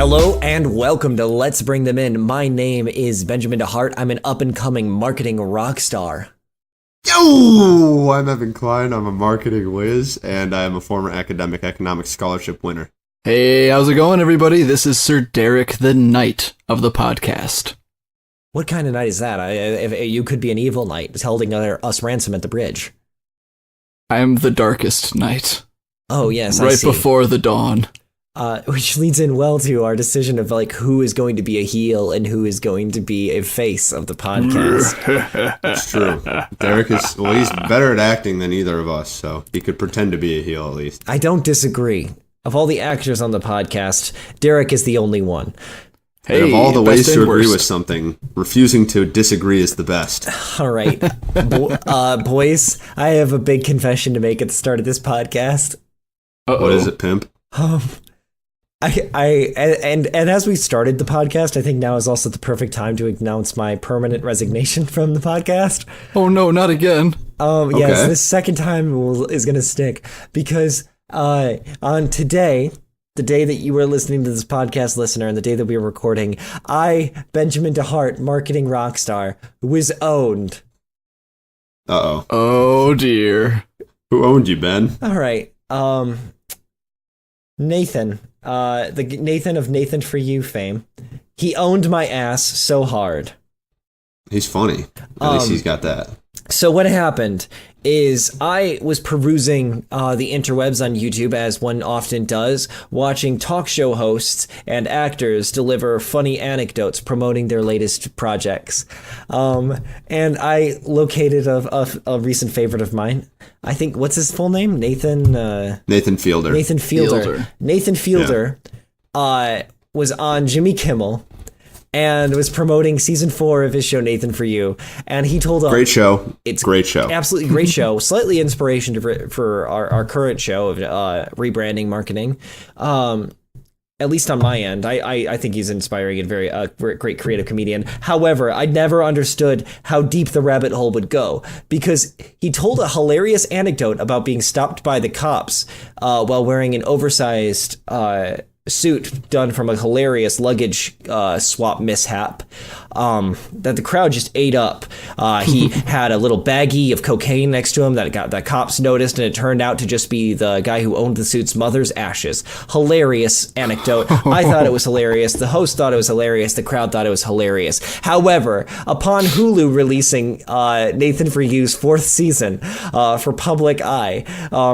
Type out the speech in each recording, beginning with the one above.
Hello and welcome to Let's Bring Them In. My name is Benjamin DeHart. I'm an up-and-coming marketing rock star. Yo! I'm Evan Klein. I'm a marketing whiz, and I'm a former academic economics scholarship winner. Hey, how's it going, everybody? This is Sir Derek, the Knight of the podcast. What kind of knight is that? If you could be an evil knight holding us ransom at the bridge. I am the darkest night. Oh, yes, right I see. Before the dawn. Which leads in well to our decision of like who is going to be a heel and who is going to be a face of the podcast. That's true. Derek is, well, he's better at acting than either of us, so he could pretend to be a heel at least. I don't disagree. Of all the actors on the podcast, Derek is the only one. Hey, and of all the ways to agree with something, refusing to disagree is the best. All right. Boys, I have a big confession to make at the start of this podcast. Uh-oh. What is it, pimp? And as we started the podcast, I think now is also the perfect time to announce my permanent resignation from the podcast. Oh no, not again. Yes, this second time is going to stick because on today, the day that you were listening to this podcast, listener, and the day that we were recording, I, Benjamin DeHart, marketing rock star, was owned. Uh-oh. Oh dear. Who owned you, Ben? All right. Nathan, the Nathan of Nathan For You fame, he owned my ass so hard. He's funny. At least he's got that. So what happened is I was perusing the interwebs on YouTube, as one often does, watching talk show hosts and actors deliver funny anecdotes promoting their latest projects. And I located a recent favorite of mine. I think, what's his full name? Nathan Fielder. Nathan Fielder. Nathan Fielder was on Jimmy Kimmel and was promoting season 4 of his show Nathan For You, and he told us great show. It's great show, absolutely great show. Slightly inspiration for our current show of rebranding marketing. At least on my end, I think he's inspiring and very great creative comedian. However, I never understood how deep the rabbit hole would go because he told a hilarious anecdote about being stopped by the cops while wearing an oversized suit done from a hilarious luggage swap mishap that the crowd just ate up. He had a little baggie of cocaine next to him that cops noticed, and it turned out to just be the guy who owned the suit's mother's ashes. Hilarious anecdote. I thought it was hilarious. The host thought it was hilarious. The crowd thought it was hilarious. However, upon Hulu releasing Nathan For You's 4th season for public eye,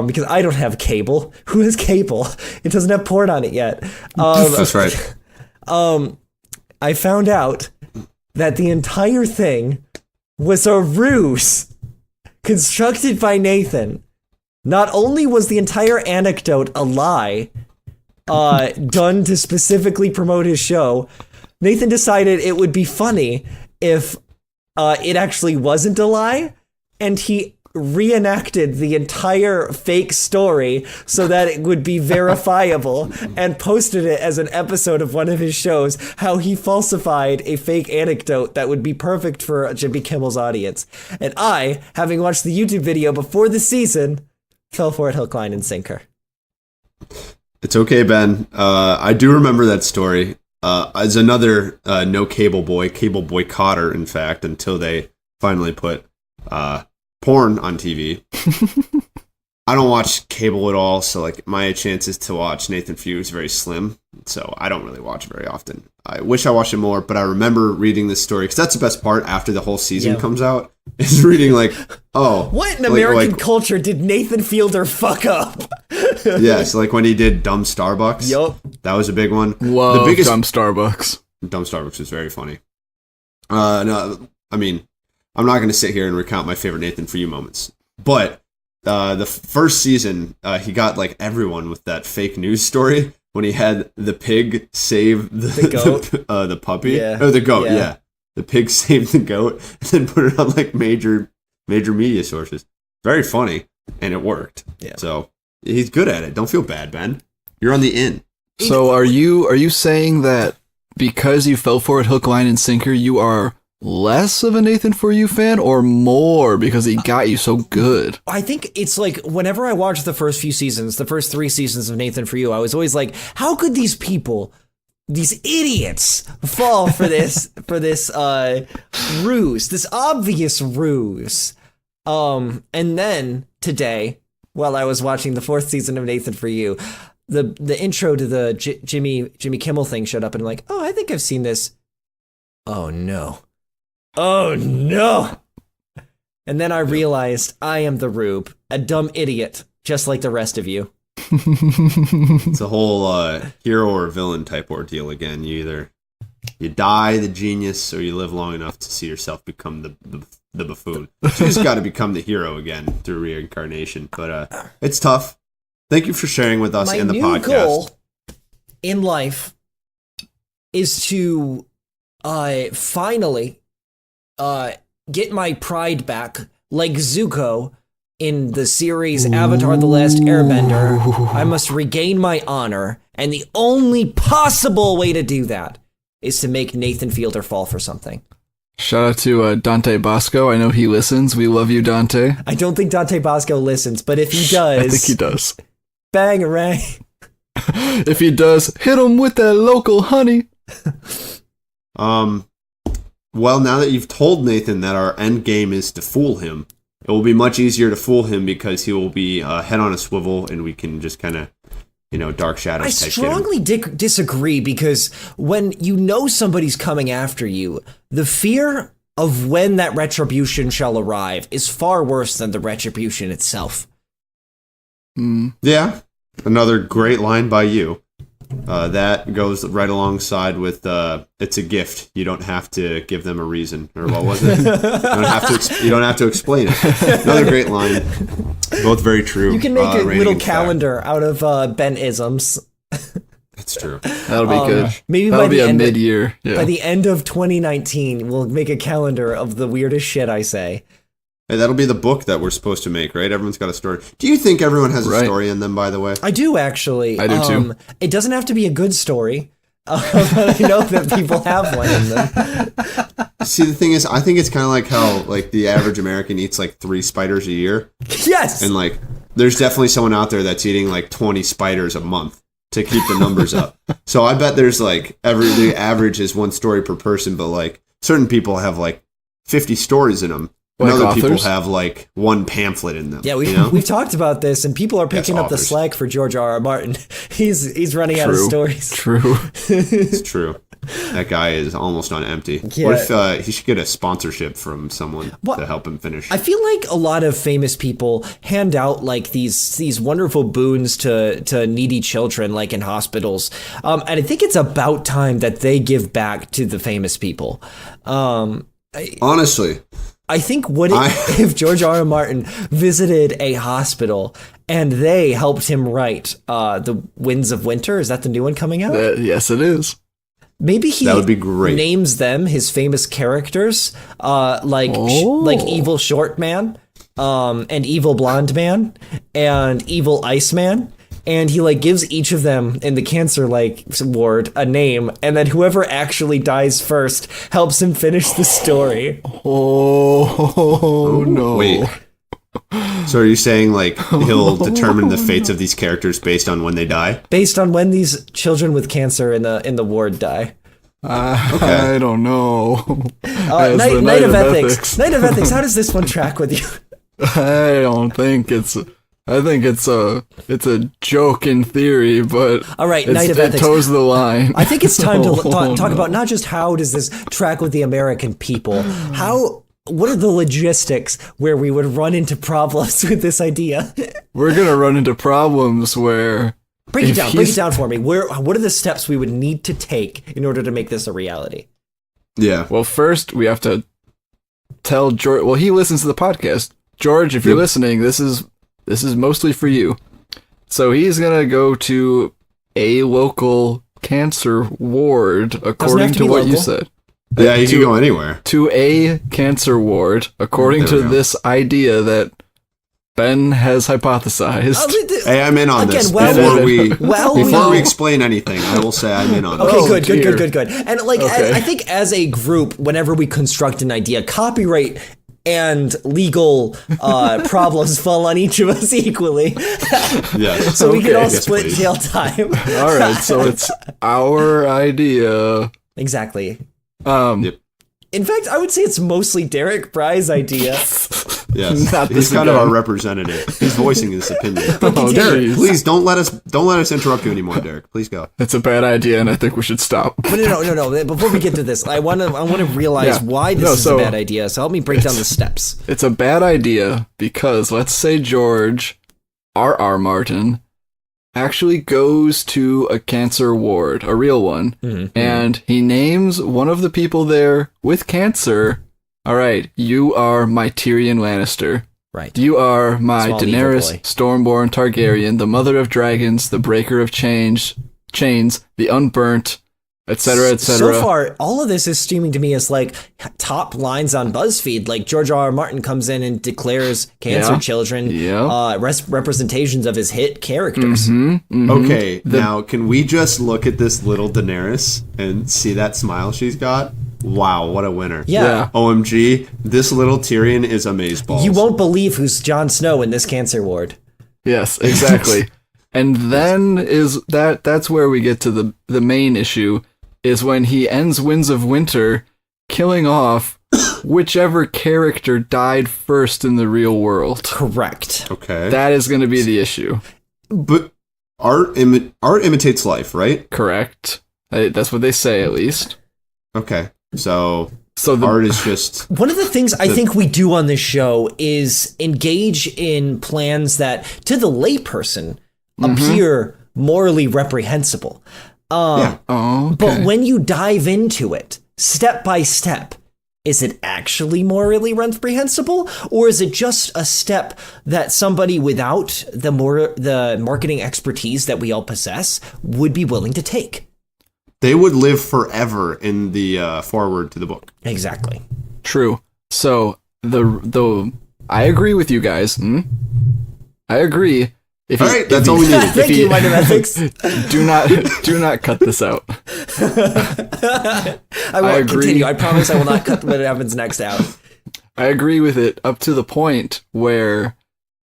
because I don't have cable. Who has cable? It doesn't have porn on it yet. That's right. I found out that the entire thing was a ruse constructed by Nathan. Not only was the entire anecdote a lie, done to specifically promote his show, Nathan decided it would be funny if it actually wasn't a lie, and he reenacted the entire fake story so that it would be verifiable and posted it as an episode of one of his shows, how he falsified a fake anecdote that would be perfect for Jimmy Kimmel's audience. And I, having watched the YouTube video before the season, fell for it hook, line, and sinker. It's okay, Ben. I do remember that story. As another no cable boycotter, in fact, until they finally put porn on TV. I don't watch cable at all, so like my chances to watch Nathan For You is very slim, so I don't really watch it very often. I wish I watched it more, but I remember reading this story, because that's the best part after the whole season comes out, is reading like, oh. What in American culture did Nathan Fielder fuck up? Yeah, so like when he did Dumb Starbucks, that was a big one. Love the biggest Dumb Starbucks. Dumb Starbucks was very funny. No, I mean, I'm not going to sit here and recount my favorite Nathan For You moments, but the first season, he got like everyone with that fake news story when he had the pig save the goat, the puppy, or the goat, yeah. The pig saved the goat and then put it on like major media sources. Very funny, and it worked. Yeah. So he's good at it. Don't feel bad, Ben. You're on the in. So are you saying that because you fell for it hook, line, and sinker, you are less of a Nathan For You fan, or more because he got you so good? I think it's like whenever I watched the first few seasons, the first 3 seasons of Nathan For You, I was always like, how could these people these idiots fall for this ruse, this obvious ruse. And then today, while I was watching the 4th season of Nathan For You, the intro to the Jimmy Kimmel thing showed up, and I'm like, oh, I think I've seen this. Oh no. And then I realized I am the Rube, a dumb idiot, just like the rest of you. It's a whole hero or villain type ordeal again. You die the genius, or you live long enough to see yourself become the buffoon. You just got to become the hero again through reincarnation. But it's tough. Thank you for sharing with us and the podcast. My new goal in life is to finally get my pride back, like Zuko in the series Avatar: The Last Airbender. I must regain my honor, and the only possible way to do that is to make Nathan Fielder fall for something. Shout out to Dante Bosco. I know he listens. We love you, Dante. I don't think Dante Bosco listens, but if he does... I think he does. Bang-a-rang. If he does, hit him with that local honey. Well, now that you've told Nathan that our end game is to fool him, it will be much easier to fool him because he will be head on a swivel, and we can just kind of, dark shadows. I strongly disagree, because when you know somebody's coming after you, the fear of when that retribution shall arrive is far worse than the retribution itself. Yeah, another great line by you. That goes right alongside with "It's a gift. You don't have to give them a reason," or what was it? You don't have to explain it. Another great line. Both very true. You can make a little calendar out of Ben-isms. That's true. That'll be good. Maybe that'll be a mid-year. By the end of 2019, we'll make a calendar of the weirdest shit I say. Hey, that'll be the book that we're supposed to make, right? Everyone's got a story. Do you think everyone has a story in them, by the way? I do, actually. I do, too. It doesn't have to be a good story, but I know that people have one in them. See, the thing is, I think it's kind of like how the average American eats 3 spiders a year. Yes! And there's definitely someone out there that's eating 20 spiders a month to keep the numbers up. So I bet there's the average is 1 story per person, but certain people have 50 stories in them. And other authors? people have 1 pamphlet in them. Yeah, we've talked about this, and people are picking up the slack for George R.R. Martin. He's running out of stories. True. It's true. That guy is almost on empty. Yeah. What if he should get a sponsorship from someone to help him finish? I feel like a lot of famous people hand out these wonderful boons to needy children, in hospitals. And I think it's about time that they give back to the famous people. Honestly. I think if George R.R. Martin visited a hospital and they helped him write The Winds of Winter? Is that the new one coming out? Yes, it is. Maybe he that would be great. Names them his famous characters, like Evil Short Man, and Evil Blonde Man, and Evil Iceman. And he gives each of them in the cancer ward a name, and then whoever actually dies first helps him finish the story. Oh no! Wait. So are you saying he'll determine the fates of these characters based on when they die? Based on when these children with cancer in the ward die. Okay. I don't know. Night of Ethics. Night of Ethics. How does this one track with you? I don't think it's. I think it's a joke in theory, but all right, Night of Ethics. It toes the line. I think it's time to talk about not just how does this track with the American people, what are the logistics where we would run into problems with this idea? We're gonna run into problems where break it down for me. What are the steps we would need to take in order to make this a reality? Yeah. Well, first we have to tell George. Well, he listens to the podcast. George, if you're listening, this is mostly for you. So he's going to go to a local cancer ward, according to what you said. Yeah, you can go anywhere. To a cancer ward, according to this idea that Ben has hypothesized. Hey, I'm in on this. Before we explain anything, I will say I'm in on this. Okay, good. And I think as a group, whenever we construct an idea, copyright and legal problems fall on each of us equally. Yes. So we can all Yes, split please. jail time. All right, so it's our idea. Exactly. Yep. In fact, I would say it's mostly Derek Bry's idea. Yes. Not He's this kind of again. our representative. He's voicing his opinion. Oh, Derek, jeez. please don't let us interrupt you anymore, Derek. Please go. It's a bad idea, and I think we should stop. But no. Before we get to this, I want to realize Yeah. why this No, is so a bad idea. So help me break down the steps. It's a bad idea because let's say George R.R. Martin actually goes to a cancer ward, a real one, and he names one of the people there with cancer. All right, you are my Tyrion Lannister. Right. You are my Small evil Daenerys boy. Stormborn Targaryen, the mother of dragons, the breaker of chains, the unburnt, etc., etc. So far, all of this is streaming to me as like top lines on BuzzFeed. Like George R. R. Martin comes in and declares cancer Yeah. children Yeah. representations of his hit characters. Okay, now can we just look at this little Daenerys and see that smile she's got? Wow, what a winner. Yeah. OMG, this little Tyrion is amazeballs. You won't believe who's Jon Snow in this cancer ward. Yes, exactly. And then that's where we get to the main issue, is when he ends Winds of Winter killing off whichever character died first in the real world. Correct. Okay. That is going to be the issue. But art imitates life, right? Correct. That's what they say, at least. Okay. So So the art is just One of the things I think we do on this show is engage in plans that, to the layperson, appear morally reprehensible. yeah. oh, okay. But when you dive into it, step by step, is it actually morally reprehensible, or is it just a step that somebody without the marketing expertise that we all possess would be willing to take? They would live forever in the foreword to the book. Exactly. True. So the I agree with you guys. I agree. If All right, that's all we needed. Thank you, Mind of Ethics. do not cut this out. I will I agree. continue. I promise I will not cut what happens next out. I agree with it up to the point where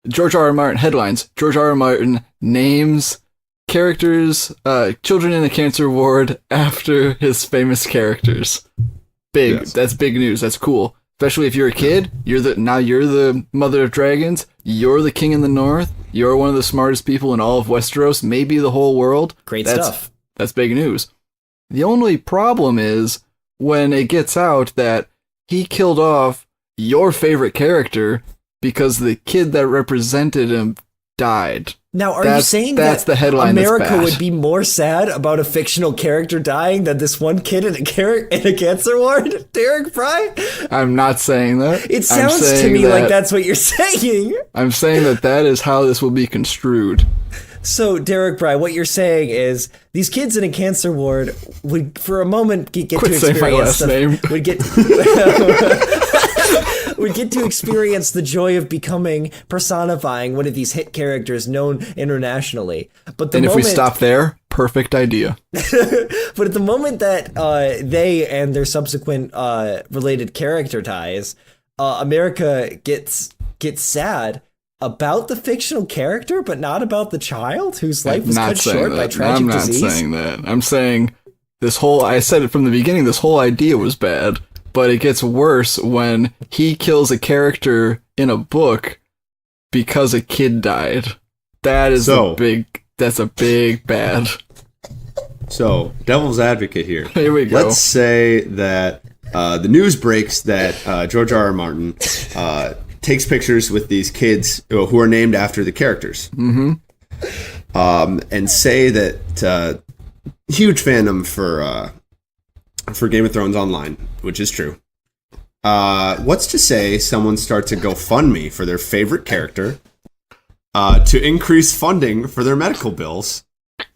George R. R. Martin headlines. George R. R. Martin names characters, children in a cancer ward after his famous characters. Big. Yes. That's big news. That's cool. Especially if you're a kid. You're the mother of dragons. You're the king in the north. You're one of the smartest people in all of Westeros, maybe the whole world. Great That's stuff. That's big news. The only problem is when it gets out that he killed off your favorite character because the kid that represented him died. Now, are you saying that's that the headline that's America bad. would be more sad about a fictional character dying than this one kid in a cancer ward, Derek Fry? I'm not saying that. It sounds to me like that's what you're saying. I'm saying that is how this will be construed. So, Derek Fry, what you're saying is these kids in a cancer ward would, for a moment, get Quit to saying my experience last name. would get to experience the joy of becoming personifying one of these hit characters known internationally. But the And if we moment, stop there, perfect idea. but at the moment that they and their subsequent related character ties, America gets sad about the fictional character, but not about the child whose life was cut short by tragic I'm not disease. saying that. I'm saying I said it from the beginning, this whole idea was bad. But it gets worse when he kills a character in a book because a kid died. That's a big bad. So, devil's advocate here. Here we go. Let's say that the news breaks that George R. R. Martin takes pictures with these kids who are named after the characters. And say that huge fandom for Game of Thrones Online, which is true. What's to say someone starts a GoFundMe for their favorite character to increase funding for their medical bills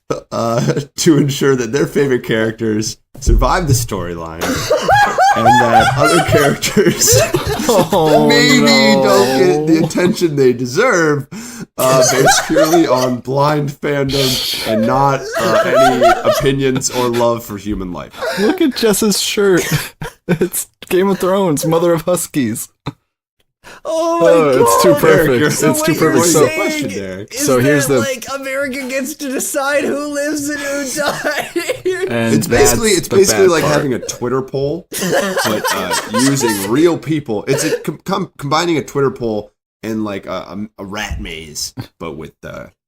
to ensure that their favorite characters survive the storyline and that other characters don't get the attention they deserve based purely on blind fandom and not any opinions or love for human life. Look at Jess's shirt. It's Game of Thrones, Mother of Huskies. Oh my god! It's too perfect. Derek, So It's what too you're perfect. So, question, saying Derek. is So here's that, the- like, America gets to decide who lives and who dies. and It's basically that's the bad like part. having a Twitter poll, but using real people. It's combining a Twitter poll and like a rat maze, but with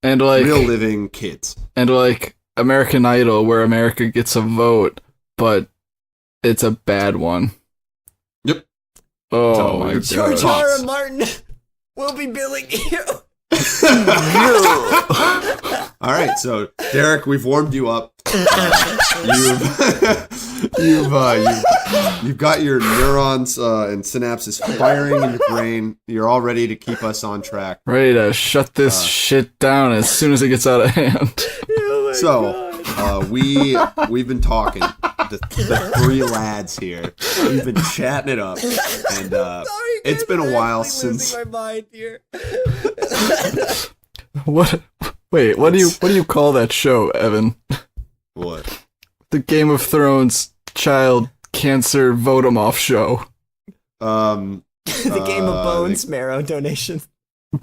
and like real living kids. and like American Idol, where America gets a vote, but it's a bad one. Yep. Oh So, my George god. Thoughts? R. R. Martin will be billing you. All right, so Derek, we've warmed you up. You've got your neurons and synapses firing in your brain. You're all ready to keep us on track. Ready to shut this shit down as soon as it gets out of hand. Oh my So God. we've been talking, the three lads here. We've been chatting it up, and Sorry, it's guys, been a I'm while actually losing since. my mind here. What? Wait, what do you call that show, Evan? What? The Game of Thrones child cancer vote 'em off show. The Game of Bones marrow donation.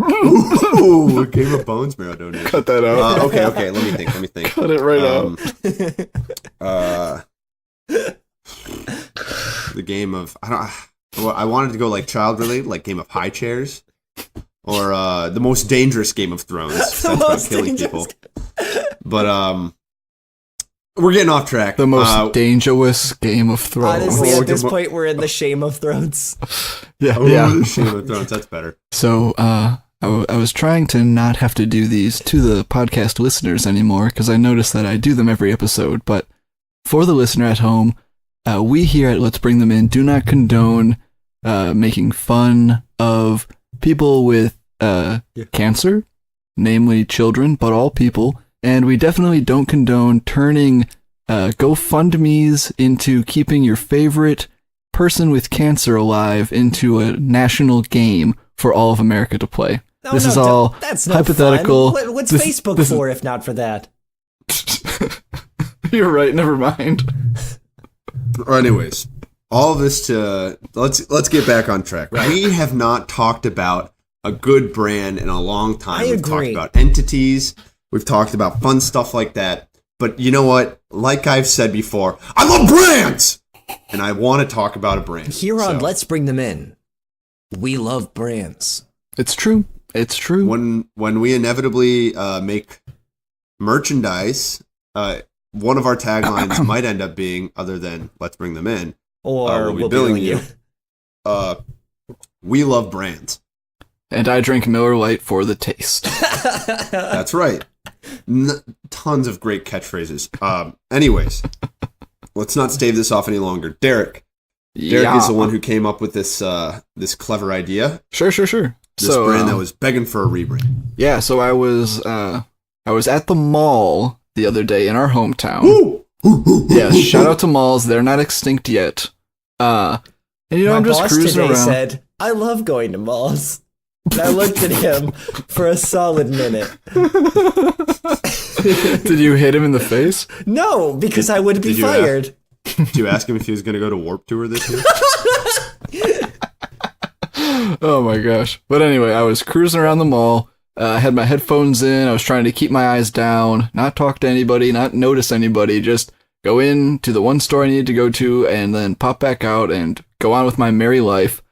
Ooh, a Game of Bones marrow donation. Cut that out. Okay. Let me think. Cut it right out. The game of I wanted to go like child related, like Game of High Chairs, or the most dangerous Game of Thrones. That's about killing people. But we're getting off track. The most dangerous Game of Thrones. Honestly, Oh, at this Game of- point, we're in the shame of thrones. Yeah. Game of Thrones. That's better. So, I was trying to not have to do these to the podcast listeners anymore because I noticed that I do them every episode. But for the listener at home, we here at Let's Bring Them In do not condone making fun of people with cancer, namely children, but all people. And we definitely don't condone turning GoFundMes into keeping your favorite person with cancer alive into a national game for all of America to play. No, This no, is all that's no hypothetical. fun. What's This- Facebook this is- for if not for that? You're right, never mind. Anyways, all of this to let's get back on track. We have not talked about a good brand in a long time. I We've talked agree. about entities. We've talked about fun stuff like that. But you know what? Like I've said before, I love brands, and I want to talk about a brand. Here on So, Let's Bring Them In, we love brands. It's true. It's true. when we inevitably make merchandise, one of our taglines might end up being, other than "Let's bring them in," Or we'll be billing you. We love brands. And I drink Miller Lite for the taste. That's right. Tons of great catchphrases. Anyways, let's not stave this off any longer. Derek is the one who came up with this this clever idea. Sure. This brand that was begging for a rebrand. Yeah, so I was at the mall the other day in our hometown. Yeah, shout out to malls. They're not extinct yet. And My I'm just boss cruising today around. said, I love going to malls. And I looked at him for a solid minute. Did you hit him in the face? No, because I would be Did you fired. Did you ask him if he was going to go to Warped Tour this year? Oh my gosh. But anyway, I was cruising around the mall. I had my headphones in. I was trying to keep my eyes down, not talk to anybody, not notice anybody, just go in to the one store I needed to go to and then pop back out and go on with my merry life.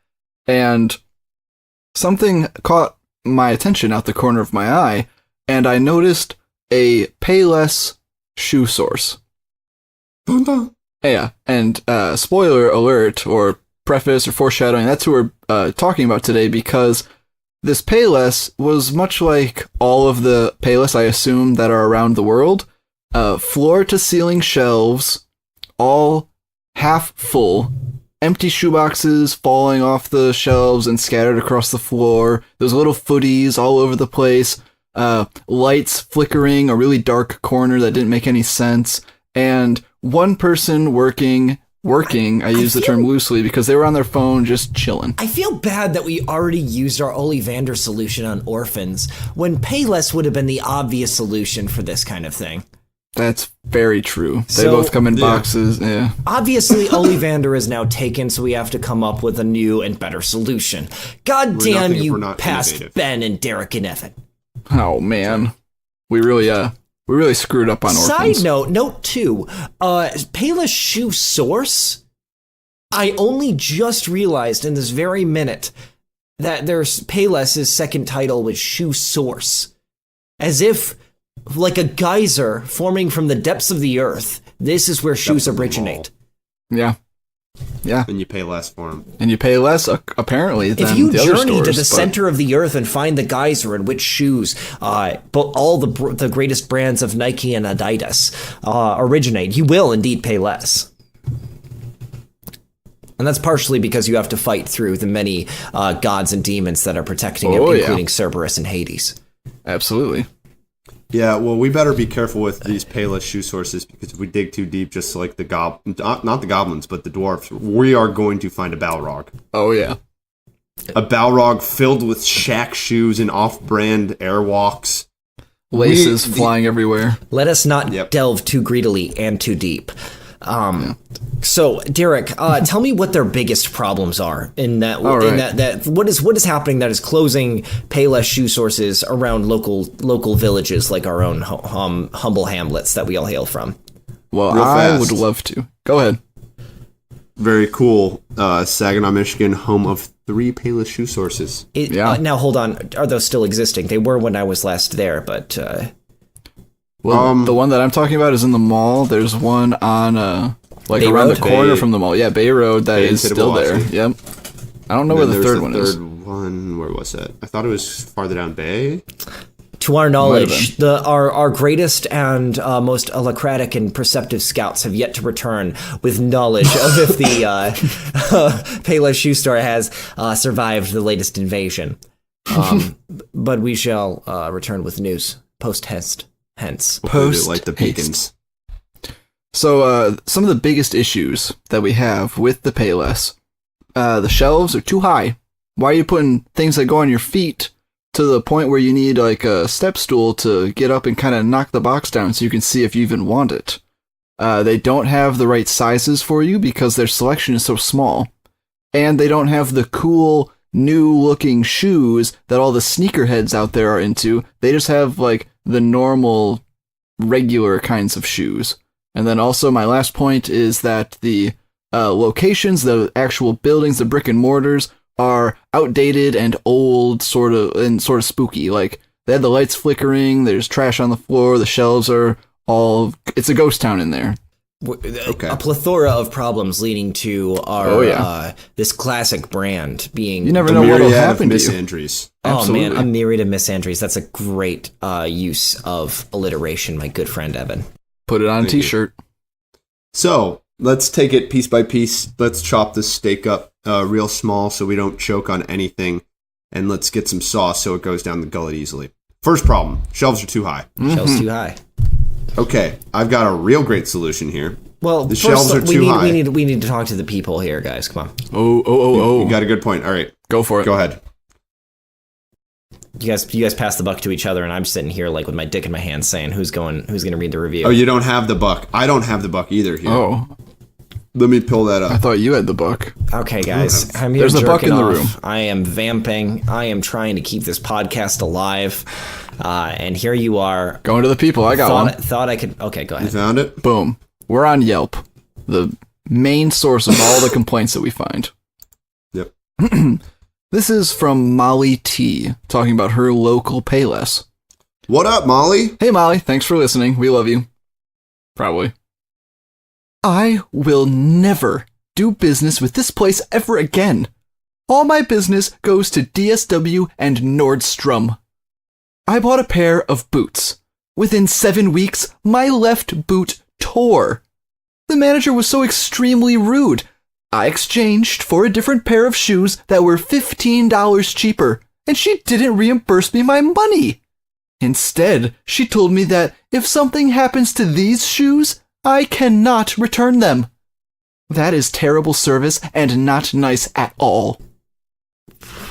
And something caught my attention out the corner of my eye, and I noticed a Payless Shoe Source. Dun, dun. Yeah, and spoiler alert, or preface or foreshadowing, that's who we're talking about today, because this Payless was much like all of the Payless, I assume, that are around the world. Floor-to-ceiling shelves, all half full, empty shoeboxes falling off the shelves and scattered across the floor. There's little footies all over the place. Lights flickering, a really dark corner that didn't make any sense. And one person working, I use the term loosely because they were on their phone just chilling. I feel bad that we already used our Ollivander solution on orphans when Payless would have been the obvious solution for this kind of thing. That's very true. They So- both come in Yeah. boxes. Yeah. Obviously, Ollivander is now taken, so we have to come up with a new and better solution. God We're damn nothing if you, we're not past innovative. Ben and Derek and Evan. Oh man, we really screwed up on orphans. Side note 2, Payless Shoe Source. I only just realized in this very minute that there's Payless's second title was Shoe Source. As if, like a geyser forming from the depths of the earth, this is where shoes of the originate. Yeah. Yeah. And you pay less for them. And you pay less, apparently, than If you the other journey stores. to the but- center of the earth and find the geyser in which shoes, but all the greatest brands of Nike and Adidas originate, you will indeed pay less. And that's partially because you have to fight through the many gods and demons that are protecting Oh, it, yeah. including Cerberus and Hades. Absolutely. Yeah, well, we better be careful with these Payless shoe sources because if we dig too deep, just like the not the goblins, but the dwarfs, we are going to find a Balrog. Oh yeah. A Balrog filled with Shaq shoes and off-brand Airwalks. Laces flying everywhere. Let us not Yep. delve too greedily and too deep. So, Derek, tell me what their biggest problems are in that. All In right. that what is happening that is closing Payless shoe sources around local villages like our own humble hamlets that we all hail from. Well, Real I fast. would love to. Go ahead. Very cool. Saginaw, Michigan, home of 3 Payless shoe sources. Yeah. Now, hold on. Are those still existing? They were when I was last there, but Well, the one that I'm talking about is in the mall. There's one on like Bay around Road? the corner Bay- from the mall. Yeah, Bay Road. That Bay is and still there. Tittabawassee. Yep. I don't know where And the there's third one is. Third one, where was it? I thought it was farther down Bay. to our Might knowledge, have our greatest and most alacratic and perceptive scouts have yet to return with knowledge of if the Payless shoe store has survived the latest invasion. But we shall return with news post-haste. Hence. Post like the haste. Beacons. So, some of the biggest issues that we have with the Payless, the shelves are too high. Why are you putting things that go on your feet to the point where you need like a step stool to get up and kind of knock the box down so you can see if you even want it? They don't have the right sizes for you because their selection is so small. And they don't have the cool, new-looking shoes that all the sneakerheads out there are into. They just have like the normal, regular kinds of shoes. And then also my last point is that the locations, the actual buildings, the brick and mortars are outdated and old, sort of spooky. Like they had the lights flickering, there's trash on the floor, the shelves are all, it's a ghost town in there. Okay. A plethora of problems leading to our Oh, yeah. this classic brand being. You never The know what'll myriad of happen to you. misandries. Oh man, Absolutely. a myriad of misandries. That's a great use of alliteration, my good friend Evan. Put it on a Thank you. t-shirt. So let's take it piece by piece. Let's chop this steak up real small so we don't choke on anything. And let's get some sauce so it goes down the gullet easily. First problem, shelves are too high. Shelves too high. Okay, I've got a real great solution here. Well, The first, shelves are too high. We need to talk to the people here, guys. Come on, Oh. You got a good point. All right, Go for it. go ahead. you guys pass the buck to each other, and I'm sitting here like with my dick in my hand, saying who's going to read the review. Oh, you don't have the buck. I don't have the buck either here. Oh, Let me pull that I up. thought you had the book. Okay, guys, I'm here. There's a buck jerking in the off. room. I am vamping. I am trying to keep this podcast alive, and here you are. Going to the people. I got one. Thought I could. Okay, go You ahead. found it? Boom. We're on Yelp, the main source of all the complaints that we find. Yep. This is from Molly T, talking about her local Payless. What up, Molly? Hey Molly, thanks for listening. We love you. Probably. I will never do business with this place ever again. All my business goes to DSW and Nordstrom. I bought a pair of boots. Within 7 weeks, my left boot tore. The manager was so extremely rude. I exchanged for a different pair of shoes that were $15 cheaper, and she didn't reimburse me my money. Instead, she told me that if something happens to these shoes, I cannot return them. That is terrible service and not nice at all.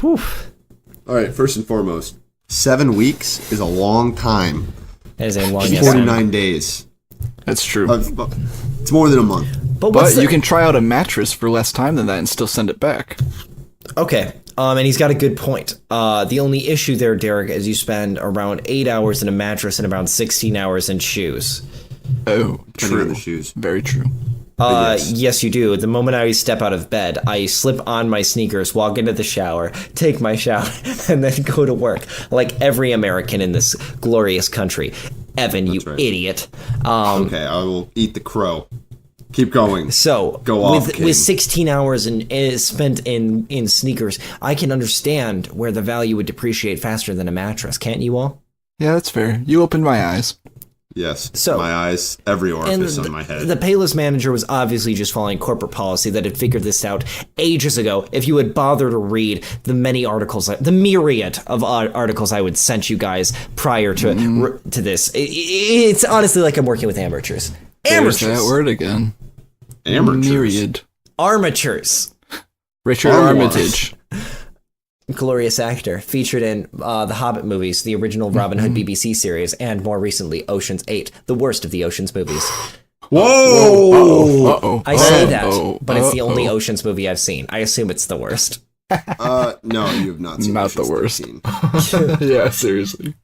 All right, first and foremost, 7 weeks is a long time. That is a long 49 days. That's true. It's more than a month. But you can try out a mattress for less time than that and still send it back. Okay. And he's got a good point. The only issue there, Derek, is you spend around 8 hours in a mattress and around 16 hours in shoes. Oh, Depending on true. the shoes. Very true. Yes, you do. The moment I step out of bed, I slip on my sneakers, walk into the shower, take my shower, and then go to work like every American in this glorious country. Evan, you idiot. Okay, I will eat the crow. Keep going. So, Go off, King. with 16 hours spent in sneakers, I can understand where the value would depreciate faster than a mattress. Can't you all? Yeah, that's fair. You opened my eyes. Yes. So- my eyes, every orifice on my head. The Payless manager was obviously just following corporate policy that had figured this out ages ago. If you had bothered to read the many articles, the myriad of articles I would send you guys prior to this, it's honestly like I'm working with amateurs. There's that word again. Amateurs. Myriad. Armatures. Richard Armitage. Glorious actor, featured in the Hobbit movies, the original Robin Hood BBC series, and more recently, Ocean's 8, the worst of the Ocean's movies. Whoa! Uh-oh. I say that, but it's the only Ocean's movie I've seen. I assume it's the worst. No, you have not seen Not the Ocean's worst. 13. Yeah, seriously.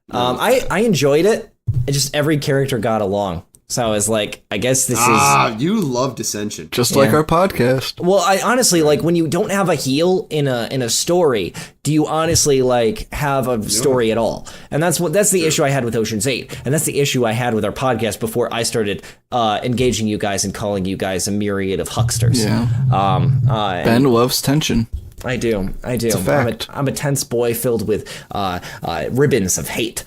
I enjoyed it. It just every character got along. So I was like, I guess this is... You love dissension. Just like our podcast. Well, I honestly, like, when you don't have a heel in a story, do you honestly, like, have a story at all? And that's the issue I had with Ocean's 8. And that's the issue I had with our podcast before I started engaging you guys and calling you guys a myriad of hucksters. Yeah. Ben loves tension. I do. It's a fact. I'm a tense boy filled with ribbons of hate.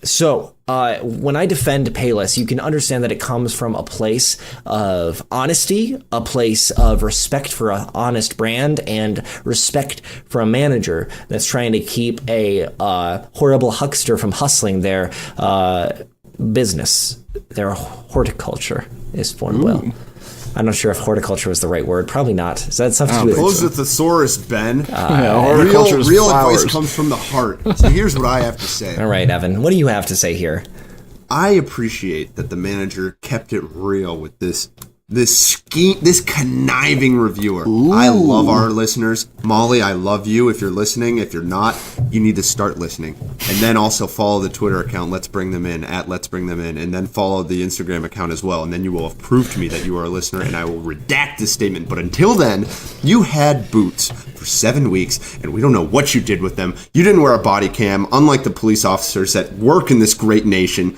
So when I defend Payless, you can understand that it comes from a place of honesty, a place of respect for an honest brand, and respect for a manager that's trying to keep a horrible huckster from hustling their business, their horticulture, is born well. I'm not sure if horticulture was the right word. Probably not. Is that something to do with Close with thesaurus, Ben. Horticulture is real flowers. advice comes from the heart. So here's what I have to say. All right, Evan. What do you have to say here? I appreciate that the manager kept it real with this conniving reviewer. Ooh. I love our listeners. Molly, I love you. If you're listening, if you're not, you need to start listening. And then also follow the Twitter account, Let's Bring Them In, @Let'sBringThemIn, and then follow the Instagram account as well. And then you will have proved to me that you are a listener, and I will redact this statement. But until then, you had boots for 7 weeks, and we don't know what you did with them. You didn't wear a body cam, unlike the police officers that work in this great nation.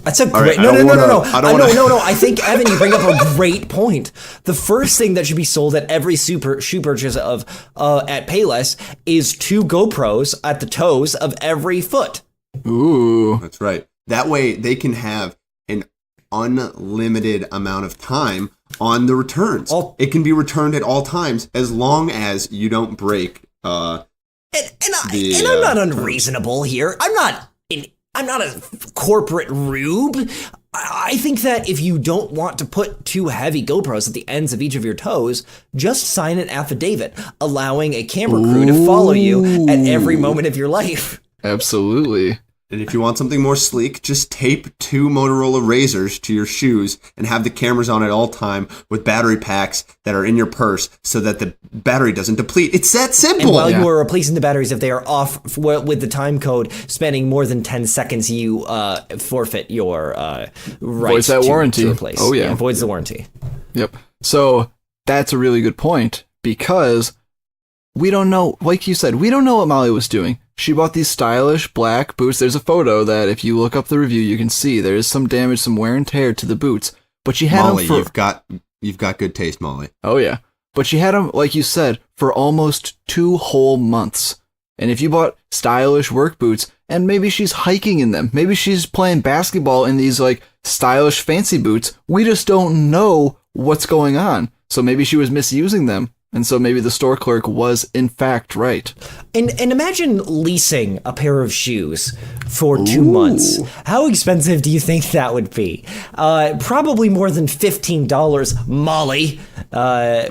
That's a great... Right, No. I think, Evan, you bring up a great point. The first thing that should be sold at every shoe purchase of at Payless is 2 GoPros at the toes of every foot. Ooh. That's right. That way they can have an unlimited amount of time on the returns. It can be returned at all times as long as you don't break. And I'm not unreasonable here. I'm not a corporate rube. I think that if you don't want to put 2 heavy GoPros at the ends of each of your toes, just sign an affidavit allowing a camera crew to follow you at every moment of your life. Absolutely. And if you want something more sleek, just tape 2 Motorola razors to your shoes and have the cameras on at all time with battery packs that are in your purse so that the battery doesn't deplete. It's that simple. And while you are replacing the batteries, if they are off with the time code, spending more than 10 seconds, you forfeit your right voids that warranty. To replace. Oh, yeah. Voids the warranty. Yep. So that's a really good point because we don't know, like you said, we don't know what Molly was doing. She bought these stylish black boots. There's a photo that if you look up the review, you can see there is some damage, some wear and tear to the boots. But she had Molly, them for... you've got good taste, Molly. Oh, yeah. But she had them, like you said, for almost 2 whole months. And if you bought stylish work boots, and maybe she's hiking in them, maybe she's playing basketball in these, like, stylish fancy boots, we just don't know what's going on. So maybe she was misusing them And so maybe the store clerk was in fact right. And imagine leasing a pair of shoes for 2 months. How expensive do you think that would be? Probably more than $15, Molly.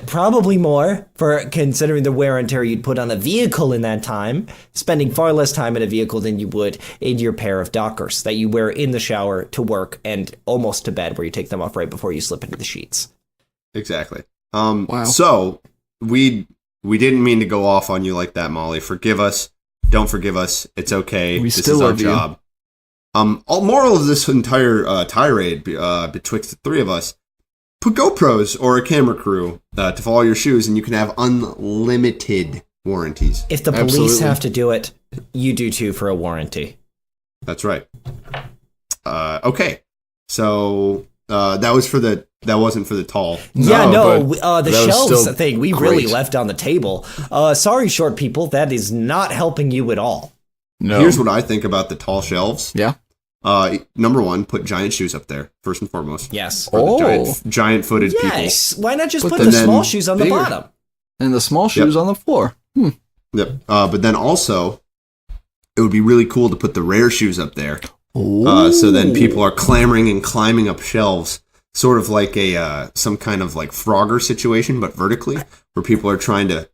Probably more, for considering the wear and tear you'd put on a vehicle in that time, spending far less time in a vehicle than you would in your pair of Dockers that you wear in the shower to work and almost to bed, where you take them off right before you slip into the sheets. Exactly. Wow. So we didn't mean to go off on you like that, Molly. Forgive us. Don't forgive us. It's okay. We this still is our love you. job. All moral of this entire tirade betwixt the three of us: put GoPros or a camera crew to follow your shoes, and you can have unlimited warranties. If the police Absolutely. have to do it, you do too for a warranty. That's right. Okay, so that wasn't for the tall. Yeah, No, no, but the that was shelves still thing we great. really left on the table. Sorry, short people, that is not helping you at all. No. Here's what I think about the tall shelves. Yeah. Number one, put giant shoes up there first and foremost. Yes. For the Oh. giant-footed people. Yes. Why not just But put then the small shoes on the bigger. bottom? And the small shoes on the floor. Yep. But then also, it would be really cool to put the rare shoes up there. So then people are clamoring and climbing up shelves, sort of like some kind of like Frogger situation, but vertically, where people are trying to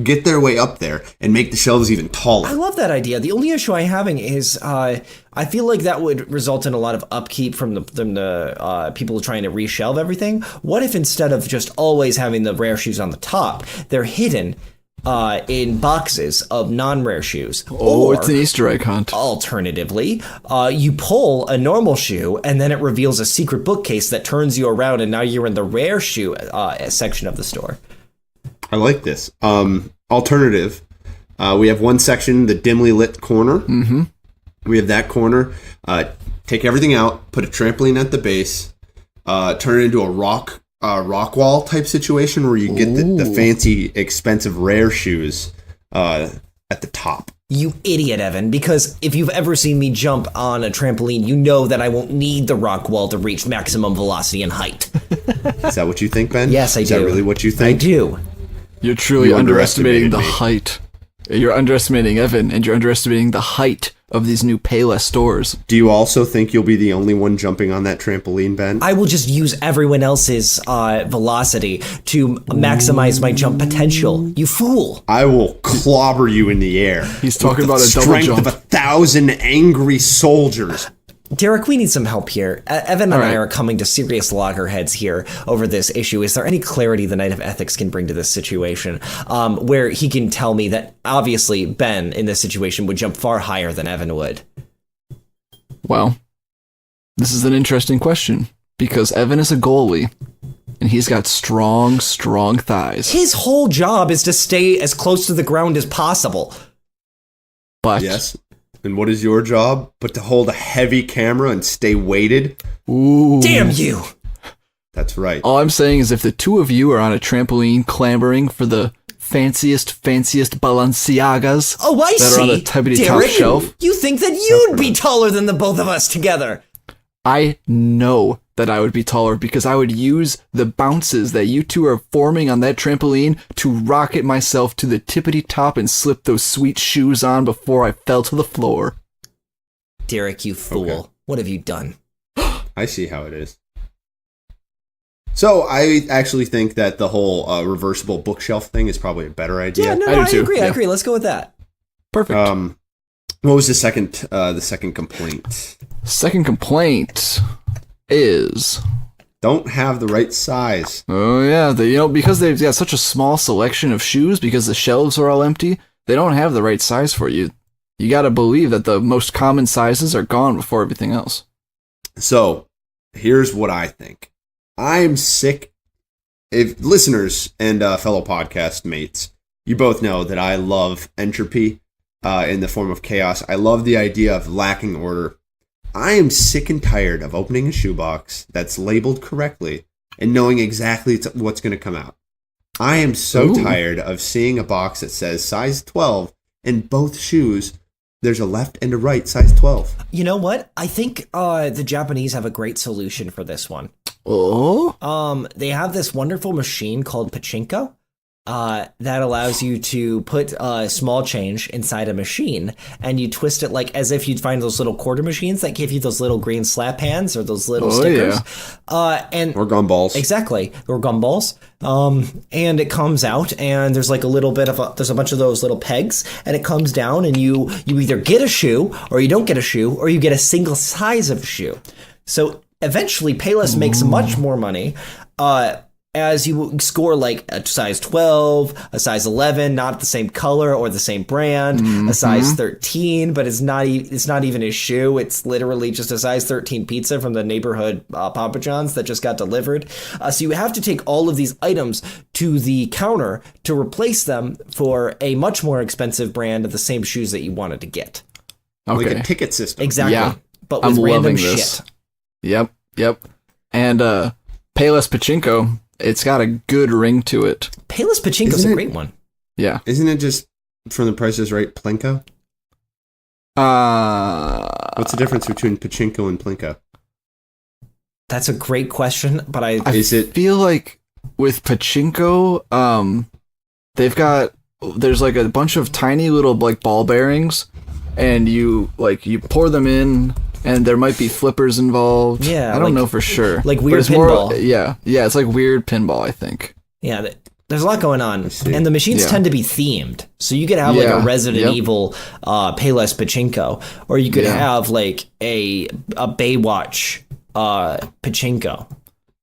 get their way up there and make the shelves even I taller. love that idea. The only issue I'm having is I feel like that would result in a lot of upkeep from the people trying to reshelve everything. What if instead of just always having the rare shoes on the top, they're hidden in boxes of non-rare shoes? Oh, Or, it's an Easter egg hunt. alternatively, you pull a normal shoe and then it reveals a secret bookcase that turns you around and now you're in the rare shoe section of the store. I like this. Alternative, we have one section, the dimly lit corner. Mm-hmm. We have that corner. Take everything out, put a trampoline at the base, turn it into a rock wall type situation where you get the fancy, expensive, rare shoes at the top. You idiot, Evan, because if you've ever seen me jump on a trampoline, you know that I won't need the rock wall to reach maximum velocity and height. Is that what you think, Ben? Yes, I do. Is that really what you I think? do. You're truly You underestimating the underestimated height. You're underestimating Evan, and you're underestimating the height of these new Payless stores. Do you also think you'll be the only one jumping on that trampoline, Ben? I will just use everyone else's velocity to maximize my jump potential. You fool. I will clobber you in the air. He's talking with about the a double strength jump. of 1,000 angry soldiers. Derek, we need some help here. Evan and All I right. are coming to serious loggerheads here over this issue. Is there any clarity the Knight of Ethics can bring to this situation where he can tell me that obviously Ben in this situation would jump far higher than Evan would? Well, this is an interesting question because Evan is a goalie and he's got strong, strong thighs. His whole job is to stay as close to the ground as possible. But Yes. And what is your job? But to hold a heavy camera and stay weighted? ooh, Damn you! That's right. all I'm saying is if the two of you are on a trampoline clambering for the fanciest Balenciagas Oh, I that see. are on the tippity top Derek, shelf, you think that you'd be taller than the both of us together. I know that I would be taller because I would use the bounces that you two are forming on that trampoline to rocket myself to the tippity top and slip those sweet shoes on before I fell to the floor. Derek, you fool. Okay. What have you done? I see how it is. So I actually think that the whole reversible bookshelf thing is probably a better idea. Yeah, no, I do I too, agree. I yeah. agree. Let's go with that. Perfect. What was the second complaint? Second complaint is, Don't have the right size. oh yeah, because they've got such a small selection of shoes because the shelves are all empty, they don't have the right size for you. You gotta believe that the most common sizes are gone before everything else. So here's what I think. I'm sick. If listeners and fellow podcast mates, you both know that I love entropy in the form of chaos. I love the idea of lacking order. I am sick and tired of opening a shoebox that's labeled correctly and knowing exactly what's going to come out. I am so Ooh. tired of seeing a box that says size 12 and both shoes, there's a left and a right size 12. You know what? I think the Japanese have a great solution for this one. Oh? They have this wonderful machine called pachinko, that allows you to put small change inside a machine, and you twist it like as if you'd find those little quarter machines that give you those little green slap hands or those little stickers. And Or gumballs. exactly, or gumballs. And it comes out, and there's like a little bit of there's a bunch of those little pegs, and it comes down, and you either get a shoe, or you don't get a shoe, or you get a single size of shoe. So eventually, Payless makes much more money. As you score like a size 12, a size 11, not the same color or the same brand, a size 13, but it's not even a shoe. It's literally just a size 13 pizza from the neighborhood Papa John's that just got delivered. So you have to take all of these items to the counter to replace them for a much more expensive brand of the same shoes that you wanted to get. Like Okay. a ticket system. Exactly. Yeah. But I'm with random loving this. shit. Yep. And Payless Pachinko, it's got a good ring to it. Payless Pachinko's Isn't a it- great one. Yeah. Isn't it just from The Price is Right, Plinko? What's the difference between pachinko and plinko? That's a great question, but I Is it feel like with Pachinko, there's like a bunch of tiny little like ball bearings, and you pour them in, and there might be flippers involved. Yeah, I don't like- know for sure. like But weird it's more- pinball. yeah, it's like weird pinball, I think. Yeah, there's a lot going on, see. and the machines Yeah. tend to be themed. So you could have like Yeah, a Resident yep. Evil Payless Pachinko, or you could Yeah. have like a Baywatch Pachinko.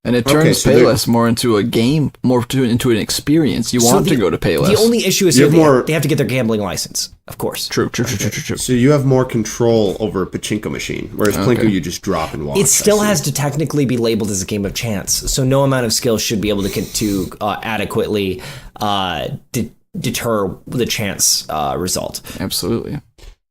And it Okay, turns so there- Payless more into a game, into an experience. You want to go to Payless. The only issue is You here have more- they have to get their gambling license, of course. True. so you have more control over a pachinko machine, whereas plinko you just drop and watch. It still I see. has to technically be labeled as a game of chance, so no amount of skill should be able to adequately deter the chance result. Absolutely.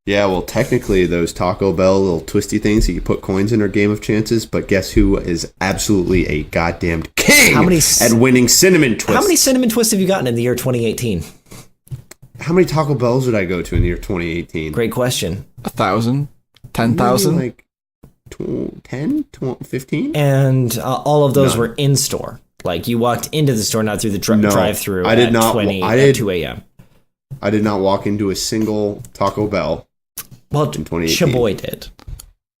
Yeah, well, technically, those Taco Bell little twisty things you can put coins in are game of chances, but guess who is absolutely a goddamn king How many at winning cinnamon twists? How many cinnamon twists have you gotten in the year 2018? How many Taco Bells would I go to in the year 2018? Great question. 1,000, Maybe 10,000. like 10, 15? And all of those None. were in store. Like you walked into the store, not through the No, drive-through. I did at not. 20 I at did- 2 a.m. I did not walk into a single Taco Bell. Well, in 2018. Chaboy did.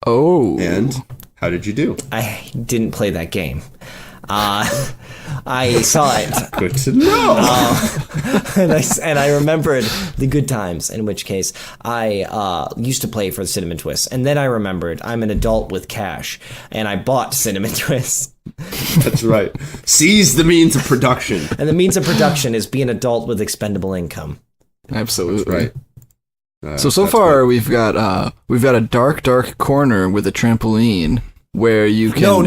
Oh, And how did you do? I didn't play that game. I saw it, Good to know. and I remembered the good times. In which case, I used to play for the cinnamon twists, and then I remembered I'm an adult with cash, and I bought cinnamon twists. That's right. Seize the means of production. And the means of production is be an adult with expendable income. absolutely. Right. So That's far we've got a dark corner with a trampoline where you can No Oh,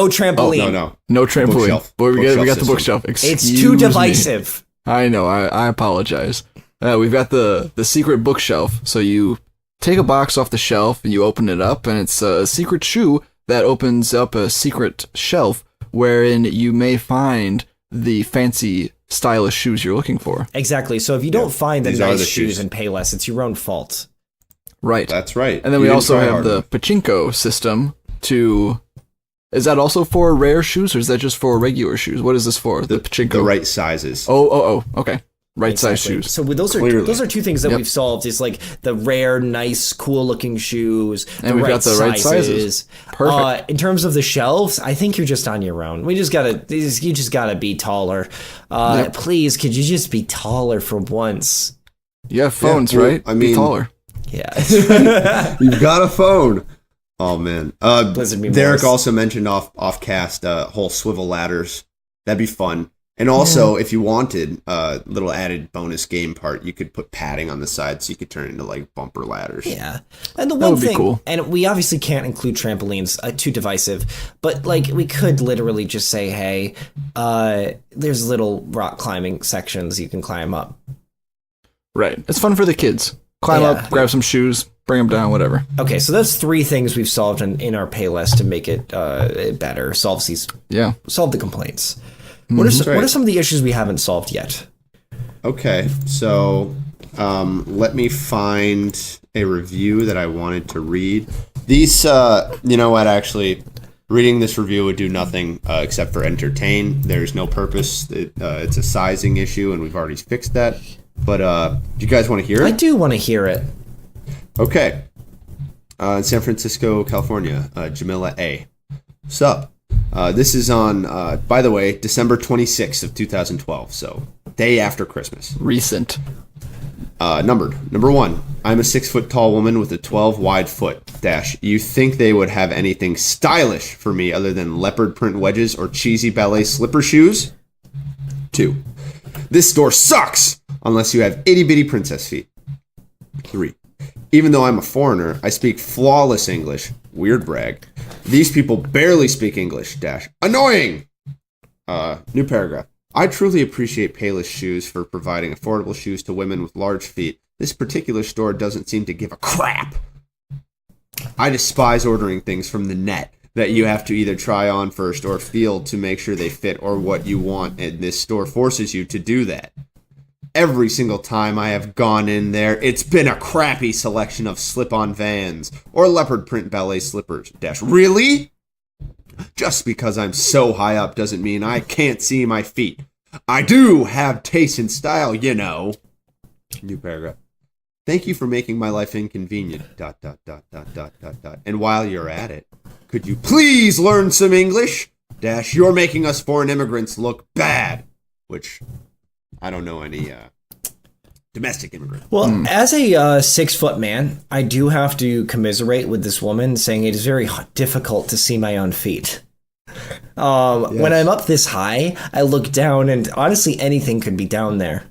trampoline. no. no trampoline. Bookshelf. But we got the Bookshelf bookshelf. It's Excuse too me. divisive. I know. I apologize. We've got the secret bookshelf. So you take a box off the shelf and you open it up, and it's a secret shoe that opens up a secret shelf wherein you may find the fancy, stylish shoes you're looking for. Exactly. So if you don't find the these are nice the shoes shoes. in Payless, it's your own fault. Right. That's right. And then You we didn't also try have hard the enough. pachinko system to... Is that also for rare shoes, or is that just for regular shoes? What is this for? The pachinko? the right sizes. Oh, okay. Right size Exactly. shoes. So with Clearly. those are two things that Yep. we've solved. Is like the rare, nice, cool looking shoes. And we've got the right sizes. Perfect. In terms of the shelves, I think you're just on your own. You just gotta be taller. Yep. Please, could you just be taller for once? You have phones, well, right? I Be mean- taller. Yeah. You've got a phone. Oh man. Blizzard me Derek Morris. also mentioned off cast whole swivel ladders. That'd be fun. And also, if you wanted a little added bonus game part, you could put padding on the side so you could turn it into like bumper ladders. Yeah, and the That one would be thing, cool. and we obviously can't include trampolines, too divisive, but like we could literally just say, hey, there's little rock climbing sections you can climb up. Right. It's fun for the kids. Climb Yeah. up, grab some shoes, bring them down, whatever. Okay, so that's three things we've solved in our Payless to make it better, solve the complaints. What Right. are some of the issues we haven't solved yet? Okay, so let me find a review that I wanted to read. These, you know what? Actually, Reading this review would do nothing except for entertain. There's no purpose. It's a sizing issue, and we've already fixed that. But do you guys want to hear it? I do want to hear it. Okay. In San Francisco, California, Jamila A. Sup? This is on, by the way, December 26th of 2012, so day after Christmas. Recent. Numbered. Number 1. I'm a 6-foot tall woman with a 12 wide foot. Dash. You think they would have anything stylish for me other than leopard print wedges or cheesy ballet slipper shoes? 2. This store sucks unless you have itty bitty princess feet. 3. Even though I'm a foreigner, I speak flawless English. Weird brag. These people barely speak English. Dash. Annoying! New paragraph. I truly appreciate Payless Shoes for providing affordable shoes to women with large feet. This particular store doesn't seem to give a crap. I despise ordering things from the net that you have to either try on first or feel to make sure they fit or what you want, and this store forces you to do that. Every single time I have gone in there, it's been a crappy selection of slip-on Vans or leopard print ballet slippers. Dash. Really? Just because I'm so high up doesn't mean I can't see my feet. I do have taste and style, you know. New paragraph. Thank you for making my life inconvenient. ... And while you're at it, could you please learn some English? Dash. You're making us foreign immigrants look bad. Which, I don't know any domestic immigrant. Well, as a 6-foot man, I do have to commiserate with this woman, saying it is very difficult to see my own feet. Yes. When I'm up this high, I look down, and honestly, anything could be down there.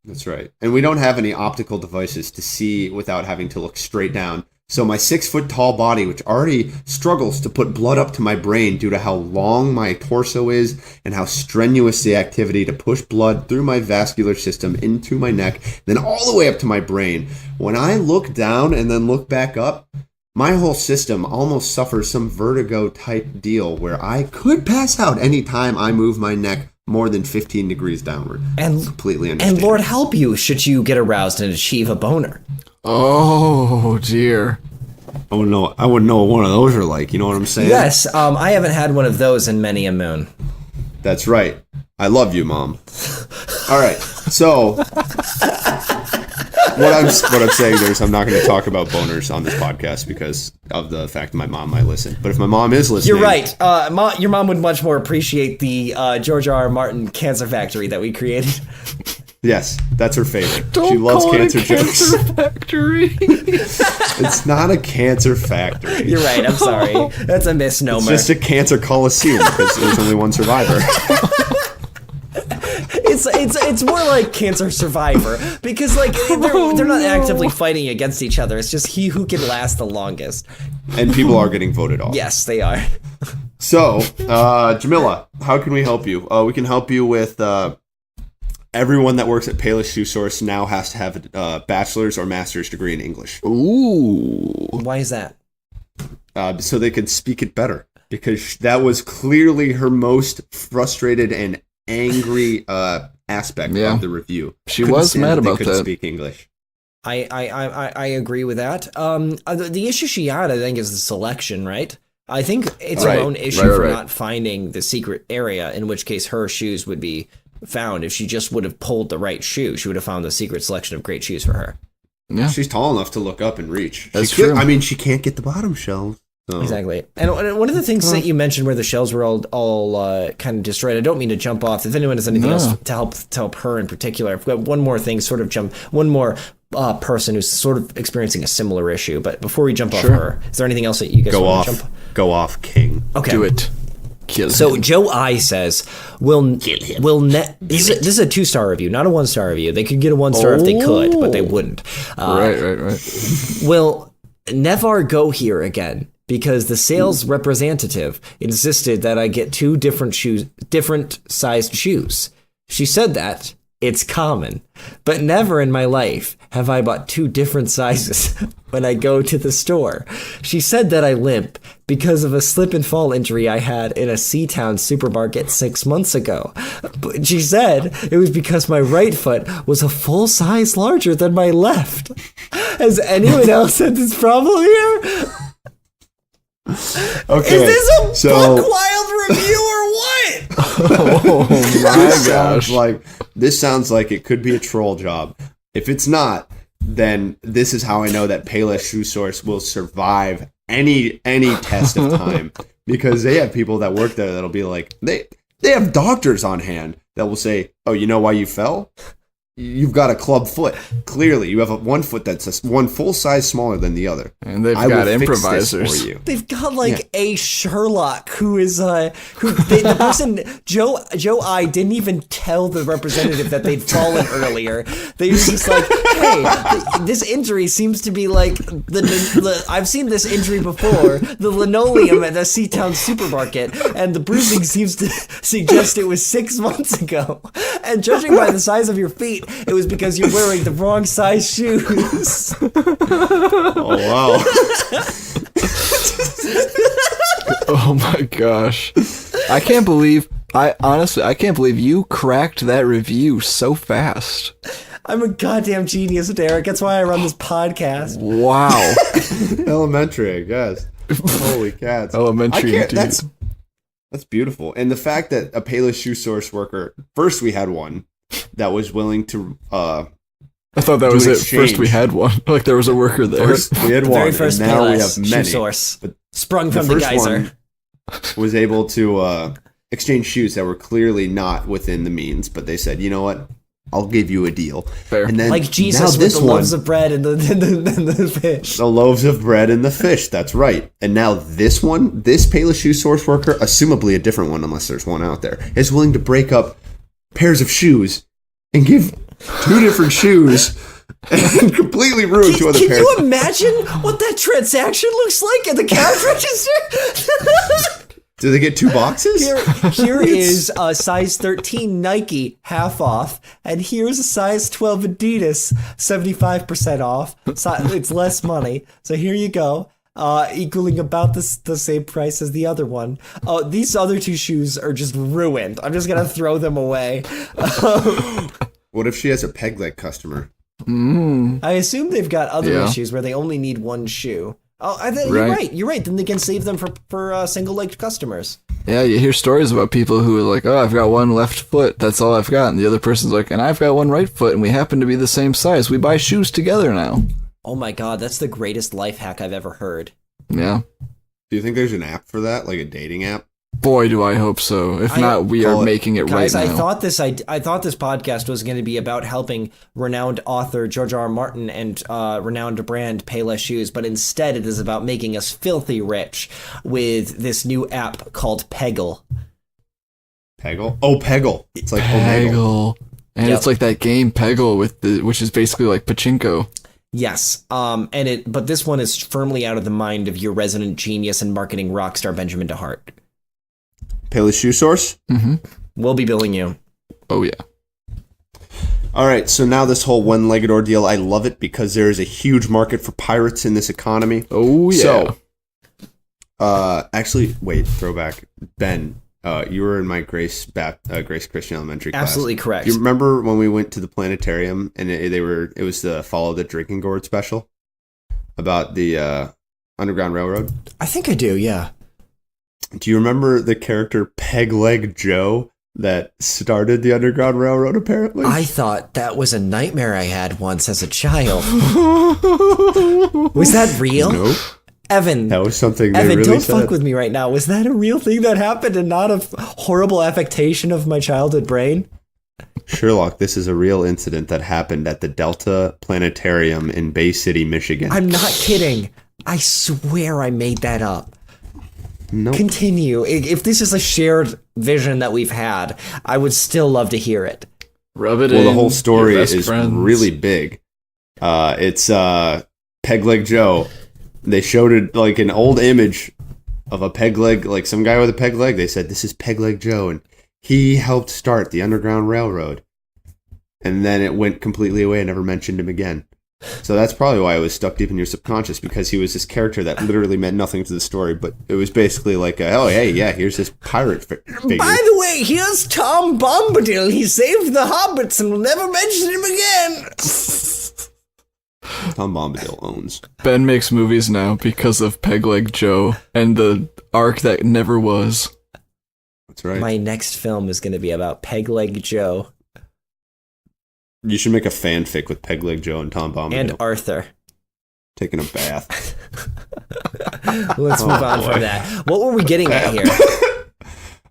That's right. And we don't have any optical devices to see without having to look straight down. So my 6-foot tall body, which already struggles to put blood up to my brain due to how long my torso is and how strenuous the activity to push blood through my vascular system into my neck, then all the way up to my brain. When I look down and then look back up, my whole system almost suffers some vertigo type deal where I could pass out anytime I move my neck more than 15 degrees downward. And completely understand. And Lord help you should you get aroused and achieve a boner. Oh, dear. I wouldn't know what one of those are like. You know what I'm saying? Yes, I haven't had one of those in many a moon. That's right. I love you, Mom. All right. So what I'm saying there is I'm not going to talk about boners on this podcast because of the fact that my mom might listen. But if my mom is listening, you're right. Your mom would much more appreciate the George R. Martin Cancer Factory that we created. Yes, that's her favorite. Don't she loves call cancer it a jokes. cancer factory. It's not a cancer factory. You're right. I'm sorry. That's a misnomer. It's just a cancer coliseum because there's only one survivor. It's more like Cancer Survivor because like they're not actively fighting against each other. It's just he who can last the longest. And people are getting voted off. Yes, they are. So, Jamila, how can we help you? We can help you with everyone that works at Payless Shoe Source now has to have a bachelor's or master's degree in English. Ooh. Why is that? So they can speak it better. Because that was clearly her most frustrated and angry aspect of the review. She was mad about couldn't that. Speak English. I agree with that. The issue she had, I think, is the selection, right? I think it's her own issue for not finding the secret area, in which case her shoes would be found. If she just would have pulled the right shoe, she would have found the secret selection of great shoes for her. Yeah. She's tall enough to look up and reach. That's true. I mean, she can't get the bottom shelf. So. Exactly. And one of the things that you mentioned where the shells were all kind of destroyed, I don't mean to jump off. If anyone has anything else to help her in particular, I've got one more thing, one more person who's sort of experiencing a similar issue. But before we jump off her, is there anything else that you guys want to jump? Go off, King. Okay. Do it. Kill So him. Joe I says, this is a 2-star review, not a 1-star review. They could get a 1-star if they could, but they wouldn't. Right. Will never go here again because the sales representative insisted that I get 2 different sized shoes. She said that it's common, but never in my life have I bought 2 different sizes when I go to the store. She said that I limp because of a slip and fall injury I had in a Seatown supermarket 6 months ago. But she said it was because my right foot was a full size larger than my left. Has anyone else had this problem here? Okay. Is this a so Buck Wild review or what? Oh this sounds like it could be a troll job. If it's not, then this is how I know that Payless Shoe Source will survive any test of time, because they have people that work there that'll be like, they have doctors on hand that will say, oh, you know why you fell? You've got a club foot. Clearly, you have one foot that's one full size smaller than the other. And they've got improvisers. For you. They've got like a Sherlock who is the person Joe I didn't even tell the representative that they'd fallen earlier. They were just like, hey, this injury seems to be like the I've seen this injury before, the linoleum at the Seatown supermarket, and the bruising seems to suggest it was 6 months ago. And judging by the size of your feet, it was because you're wearing the wrong size shoes. Oh, wow. Oh my gosh. I can't believe you cracked that review so fast. I'm a goddamn genius, Derek. That's why I run this podcast. Wow. Elementary, I guess. Holy cats. Elementary indeed. That's beautiful. And the fact that a Payless Shoe Source worker, first we had one that was willing to I thought that was it. First we had one. Like there was a worker there. First we had The one, very first and now we have Payless many. Shoe Source. But sprung from the first geyser. one was able to exchange shoes that were clearly not within the means, but they said, you know what? I'll give you a deal. Fair. And then Like Jesus now with the loaves of bread and the fish. the loaves of bread and the fish. That's right. And now this Payless Shoe Source worker, assumably a different one unless there's one out there, is willing to break up pairs of shoes and give 2 different shoes and completely ruin 2 other Can pairs. you imagine what that transaction looks like at the cash register? Do they get 2 boxes? Here is a size 13 Nike, half off, and here's a size 12 Adidas, 75% off. So it's less money. So here you go, equaling about the same price as the other one. These other 2 shoes are just ruined. I'm just going to throw them away. What if she has a peg leg customer? I assume they've got other Yeah. issues where they only need one shoe. Oh, you're right. You're right. Then they can save them for single-legged customers. Yeah, you hear stories about people who are like, oh, I've got one left foot, that's all I've got. And the other person's like, and I've got one right foot, and we happen to be the same size. We buy shoes together now. Oh my God, that's the greatest life hack I've ever heard. Yeah. Do you think there's an app for that, like a dating app? Boy, do I hope so. If not, we are making it Guys, right now. I thought this podcast was going to be about helping renowned author George R. R. Martin and renowned brand Payless Shoes, but instead it is about making us filthy rich with this new app called Peggle. Peggle? Oh, Peggle. It's like Omegle. Peggle. And Yep. it's like that game Peggle which is basically like pachinko. Yes, but this one is firmly out of the mind of your resident genius and marketing rockstar Benjamin DeHart. Payless Shoe Source? Mm-hmm. We'll be billing you. Oh, yeah. All right, so now this whole one-legged ordeal, I love it because there is a huge market for pirates in this economy. Oh, yeah. So, actually, wait, throwback. Ben, you were in my Grace Christian Elementary class. Absolutely correct. Do you remember when we went to the planetarium and it was the Follow the Drinking Gourd special about the Underground Railroad? I think I do, yeah. Do you remember the character Peg Leg Joe that started the Underground Railroad, apparently? I thought that was a nightmare I had once as a child. Was that real? Nope. Evan. That was something they Evan, really don't said. fuck with me right now. Was that a real thing that happened and not a horrible affectation of my childhood brain? Sherlock, this is a real incident that happened at the Delta Planetarium in Bay City, Michigan. I'm not kidding. I swear I made that up. Nope. Continue. If this is a shared vision that we've had, I would still love to hear it. Rub it in. Well, the whole story your best is friends. really big. It's Peg Leg Joe. They showed it like an old image of a peg leg, like some guy with a peg leg. They said, this is Peg Leg Joe, and he helped start the Underground Railroad. And then it went completely away. I never mentioned him again. So that's probably why it was stuck deep in your subconscious, because he was this character that literally meant nothing to the story, but it was basically like, oh, hey, yeah, here's this pirate figure. By the way, here's Tom Bombadil. He saved the hobbits and we'll never mention him again. Tom Bombadil owns. Ben makes movies now because of Peg Leg Joe and the arc that never was. That's right. My next film is going to be about Peg Leg Joe. You should make a fanfic with Peg Leg Joe and Tom Bombadil. And Arthur. Taking a bath. Let's move on from that. What were we getting at here?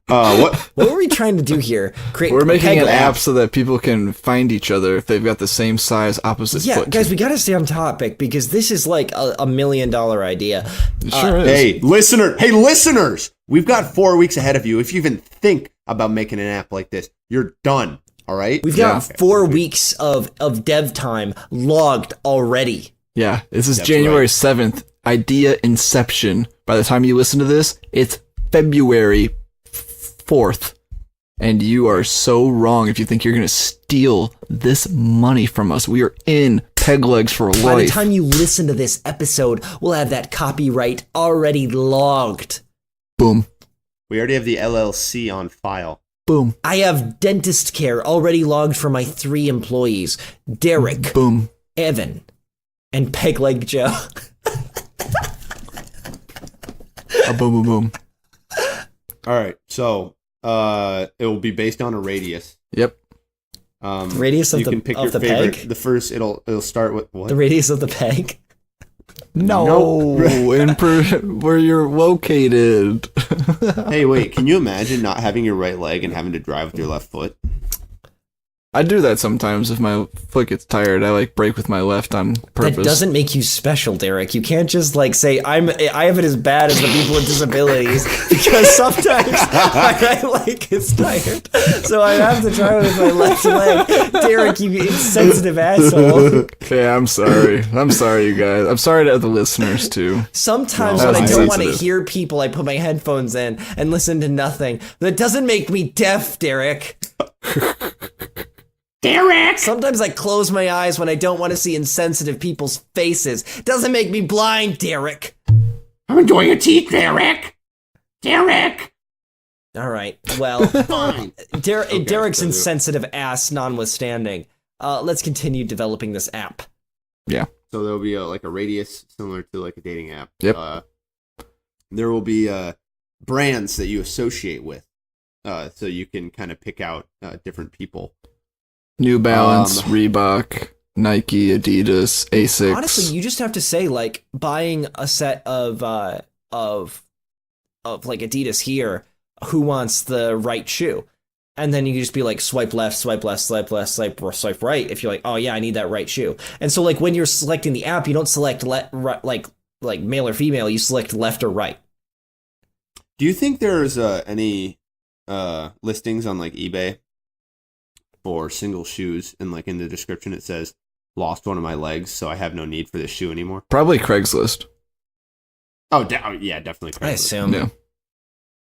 What were we trying to do here? We're making an app so that people can find each other if they've got the same size, opposite foot. Yeah, guys, we got to stay on topic because this is like a $1 million idea. It sure is. Hey, listeners! We've got 4 weeks ahead of you. If you even think about making an app like this, you're done. All right? We've got 4 weeks of dev time logged already. Yeah, this is That's January 7th. Idea inception. By the time you listen to this, it's February 4th. And you are so wrong if you think you're going to steal this money from us. We are in Peg Legs for life. By the time you listen to this episode, we'll have that copyright already logged. Boom. We already have the LLC on file. Boom. I have dentist care already logged for my 3 employees. Derek, Boom. Evan, and Peg Leg Joe. Boom, boom, boom. All right, so it will be based on a radius. Yep. Radius of you the can pick of your the favorite. peg? The first, it'll start with what? The radius of the peg? No, where you're located. Hey, wait! Can you imagine not having your right leg and having to drive with your left foot? I do that sometimes if my foot gets tired. I brake with my left on purpose. That doesn't make you special, Derek. You can't just say I have it as bad as the people with disabilities because sometimes my right leg is tired, so I have to try with my left leg. Derek, you insensitive asshole. Okay, I'm sorry. I'm sorry, you guys. I'm sorry to the listeners too. Sometimes No, when I that's don't want to insensitive. hear people, I put my headphones in and listen to nothing. That doesn't make me deaf, Derek. Derek! Sometimes I close my eyes when I don't want to see insensitive people's faces. Doesn't make me blind, Derek. I'm enjoying your teeth, Derek. Derek. All right. Well, Fine. Derek's so- insensitive ass nonwithstanding, let's continue developing this app. Yeah. So there'll be a radius similar to a dating app. Yep. There will be brands that you associate with, so you can kind of pick out different people. New Balance, Reebok, Nike, Adidas, Asics. Honestly, you just have to say buying a set of Adidas here. Who wants the right shoe? And then you can just be swipe left, swipe left, swipe left, swipe right. If you're oh yeah, I need that right shoe. And so when you're selecting the app, you don't select male or female. You select left or right. Do you think there's any listings on eBay for single shoes, and in the description it says lost one of my legs, so I have no need for this shoe anymore? Probably Craigslist. Oh, yeah, definitely. I assume. Yeah.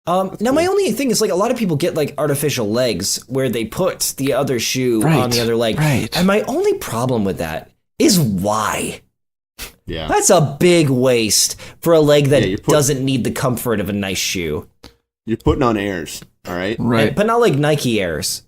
Now my only thing is a lot of people get artificial legs where they put the other shoe on the other leg. Right. And my only problem with that is why. Yeah. That's a big waste for a leg that Yeah, doesn't need the comfort of a nice shoe. You're putting on airs, all right? Right. But not Nike Airs.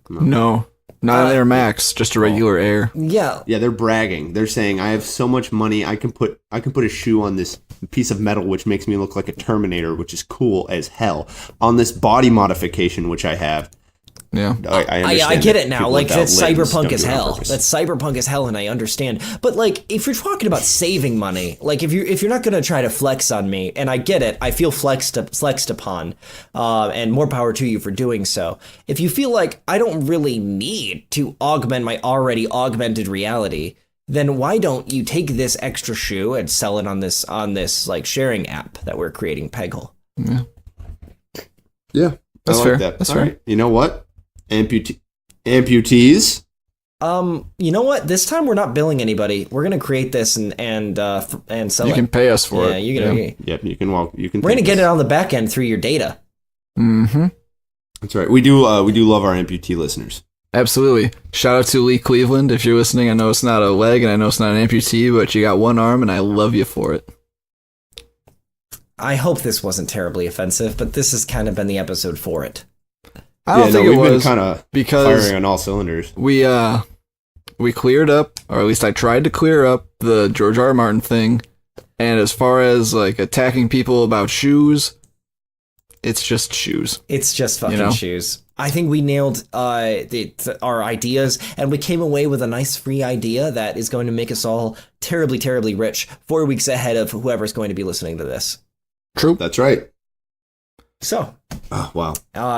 No. Not an Air Max, just a regular Air. Yeah. Yeah, they're bragging. They're saying, I have so much money, I can put a shoe on this piece of metal which makes me look like a Terminator, which is cool as hell. On this body modification which I have. Yeah. I get it now. people Like, without that's limbs cyberpunk don't as do it on hell. purpose. That's cyberpunk as hell, and I understand. But like, if you're talking about saving money, like if you're not gonna try to flex on me, and I get it, I feel flexed upon, and more power to you for doing so. If you feel like I don't really need to augment my already augmented reality, then why don't you take this extra shoe and sell it on this like sharing app that we're creating, Peggle? Yeah. Yeah, That's I like fair. that. That's All fair. right. You know what? Amputees. You know what? This time we're not billing anybody. We're gonna create this and sell You it. can pay us for Yeah, it. you can. Yep, you can walk. You can. We're gonna take get this. it on the back end through your data. Mm-hmm. That's right. We do love our amputee listeners. Absolutely. Shout out to Lee Cleveland if you're listening. I know it's not a leg and I know it's not an amputee, but you got one arm and I love you for it. I hope this wasn't terribly offensive, but this has kind of been the episode for it. I don't think it we've been was kind of because firing on all cylinders. we we cleared up, or at least I tried to clear up the George R. R. Martin thing. And as far as like attacking people about shoes, it's just shoes. It's just fucking shoes. I think we nailed our ideas, and we came away with a nice free idea that is going to make us all terribly, terribly rich 4 weeks ahead of whoever's going to be listening to this. True. That's right. So, oh, wow.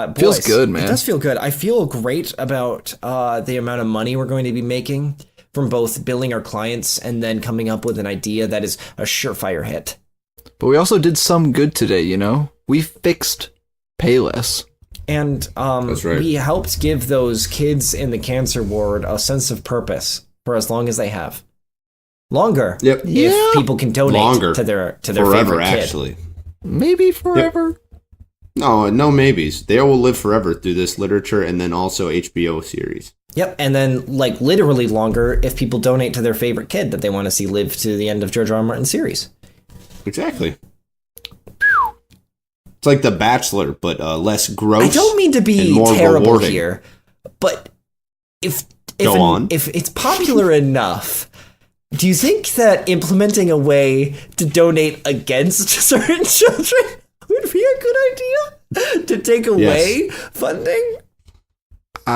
Boys, feels good, man. It does feel good. I feel great about the amount of money we're going to be making from both billing our clients and then coming up with an idea that is a surefire hit. But we also did some good today, We fixed Payless. And That's right. we helped give those kids in the cancer ward a sense of purpose for as long as they have. Longer. Yep. If people can donate to their forever, favorite kid. actually. Maybe forever. Yep. No maybes. They will live forever through this literature and then also HBO series. Yep, and then like literally longer if people donate to their favorite kid that they want to see live to the end of George R. R. Martin series. Exactly. It's like The Bachelor, but less gross. I don't mean to be terrible rewarding. Here, but if it's popular enough, do you think that implementing a way to donate against certain children would be a good idea? To take away funding? So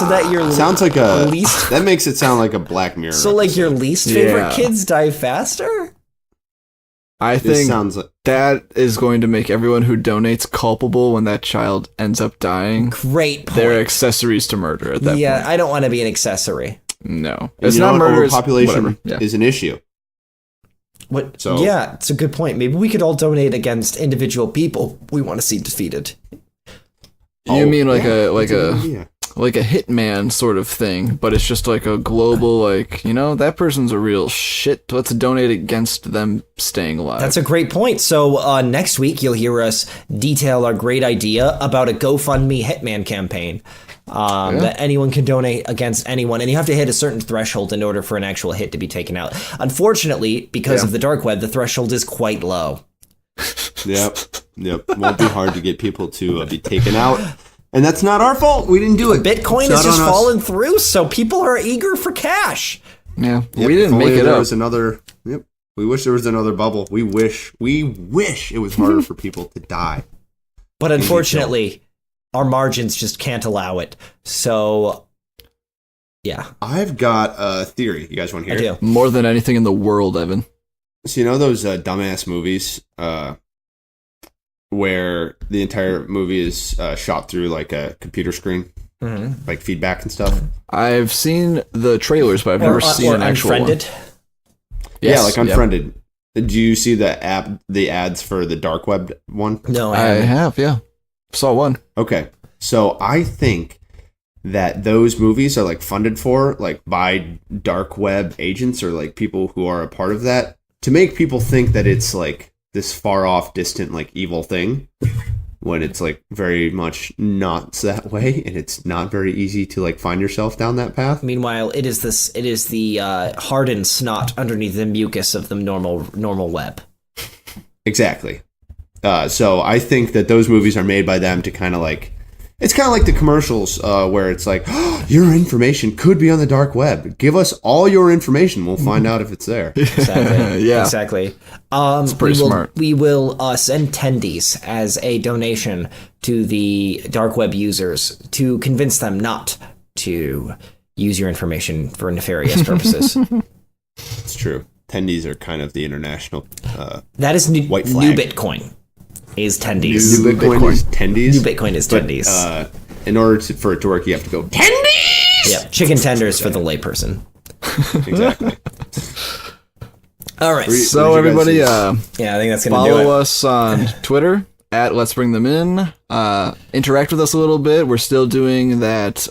that your sounds like a least that makes it sound like a Black Mirror. So like your least favorite kids die faster? I think that is going to make everyone who donates culpable when that child ends up dying. Great point. They're accessories to murder at that point. Yeah, I don't want to be an accessory. No. It's not murder. Overpopulation is an issue. What? So, yeah, it's a good point. Maybe we could all donate against individual people we want to see defeated. You mean like a hitman sort of thing, but it's just like a global, like, that person's a real shit. Let's donate against them staying alive. That's a great point. So next week, you'll hear us detail our great idea about a GoFundMe hitman campaign that anyone can donate against anyone. And you have to hit a certain threshold in order for an actual hit to be taken out. Unfortunately, because of the dark web, the threshold is quite low. Yep. It won't be hard to get people to be taken out. And that's not our fault. We didn't do it. Bitcoin has just fallen through, so people are eager for cash. Yeah, we didn't make it up. We wish there was another bubble. We wish it was harder for people to die. But unfortunately, our margins just can't allow it. So, yeah. I've got a theory. You guys want to hear it? I do. More than anything in the world, Evan. So those dumbass movies where the entire movie is shot through like a computer screen, like feedback and stuff? I've seen the trailers, but I've never seen an actual Unfriended. One. Yes, yeah, like Unfriended. Yep. Do you see the ads for the dark web one? No, I have. Yeah, saw one. Okay, so I think that those movies are like funded for like by dark web agents or like people who are a part of that to make people think that it's like this far off, distant, like evil thing, when it's like very much not that way, and it's not very easy to like find yourself down that path. Meanwhile, it is the hardened snot underneath the mucus of the normal web. Exactly. So I think that those movies are made by them to kind of like, it's kind of like the commercials where it's like, oh, your information could be on the dark web. Give us all your information. We'll find out if it's there. Exactly. Yeah. Exactly. It's pretty smart. We will send tendies as a donation to the dark web users to convince them not to use your information for nefarious purposes. It's true. Tendies are kind of the international that is white flag. New Bitcoin. Is tendies. New Bitcoin is tendies. New Bitcoin is tendies. But, in order for it to work, you have to go tendies. Yeah, chicken tenders for the layperson. Exactly. All right. So everybody, yeah, I think that's gonna do it. Follow us on Twitter at Let's Bring Them In. Interact with us a little bit. We're still doing that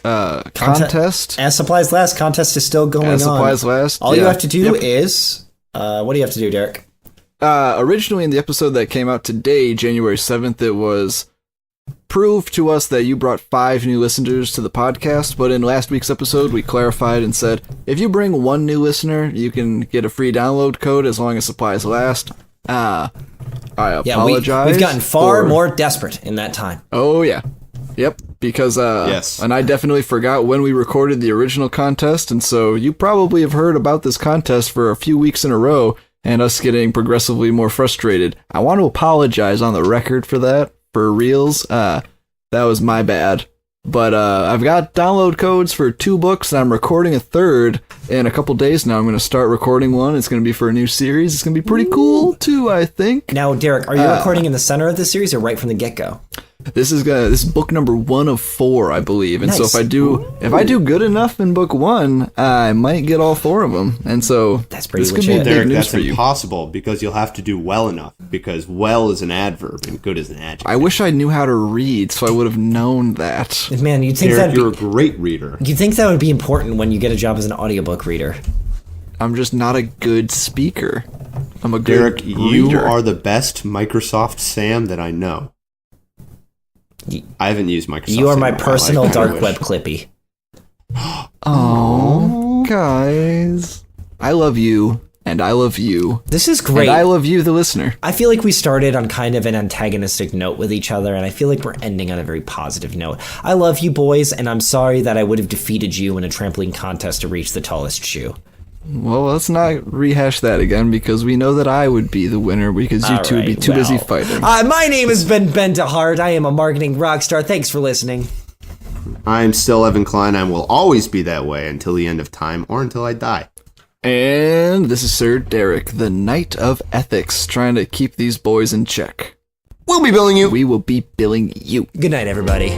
contest. As supplies last, contest is still going on. As supplies last. All you have to do is what do you have to do, Derek? Originally in the episode that came out today, January 7th, it was prove to us that you brought 5 new listeners to the podcast, but in last week's episode, we clarified and said, if you bring 1 new listener, you can get a free download code as long as supplies last. I apologize. We've gotten far more desperate in that time. Oh, yeah. Yep. because Yes. and I definitely forgot when we recorded the original contest, and so you probably have heard about this contest for a few weeks in a row, and us getting progressively more frustrated. I want to apologize on the record for that, for reals. That was my bad. But I've got download codes for 2 books, and I'm recording a third in a couple days now. I'm going to start recording one. It's going to be for a new series. It's going to be pretty cool, too, I think. Now, Derek, are you recording in the center of the series or right from the get-go? This is book number 1 of 4, I believe. And so Nice. if I do good enough in book 1, I might get all 4 of them. And so That's pretty this could be legit. big Derek, news that's for you. impossible because you'll have to do well enough. Because well is an adverb and good is an adjective. I wish I knew how to read, so I would have known that. Man, you'd think Derek, that you're a great reader. you'd think that would be important when you get a job as an audiobook reader. I'm just not a good speaker. I'm a good Derek, you reader. are the best Microsoft Sam that I know. I haven't used Microsoft. You are Sam my in life, personal I dark wish. web clippy. Oh, guys. I love you, and I love you, This is great. and I love you, the listener. I feel like we started on kind of an antagonistic note with each other, and I feel like we're ending on a very positive note. I love you boys, and I'm sorry that I would have defeated you in a trampoline contest to reach the tallest shoe. Well, let's not rehash that again, because we know that I would be the winner, because you two would be too busy fighting. My name has been Ben DeHart. I am a marketing rock star. Thanks for listening. I'm still Evan Klein. I will always be that way until the end of time or until I die. And this is Sir Derek, the Knight of Ethics, trying to keep these boys in check. We'll be billing you. We will be billing you. Good night, everybody.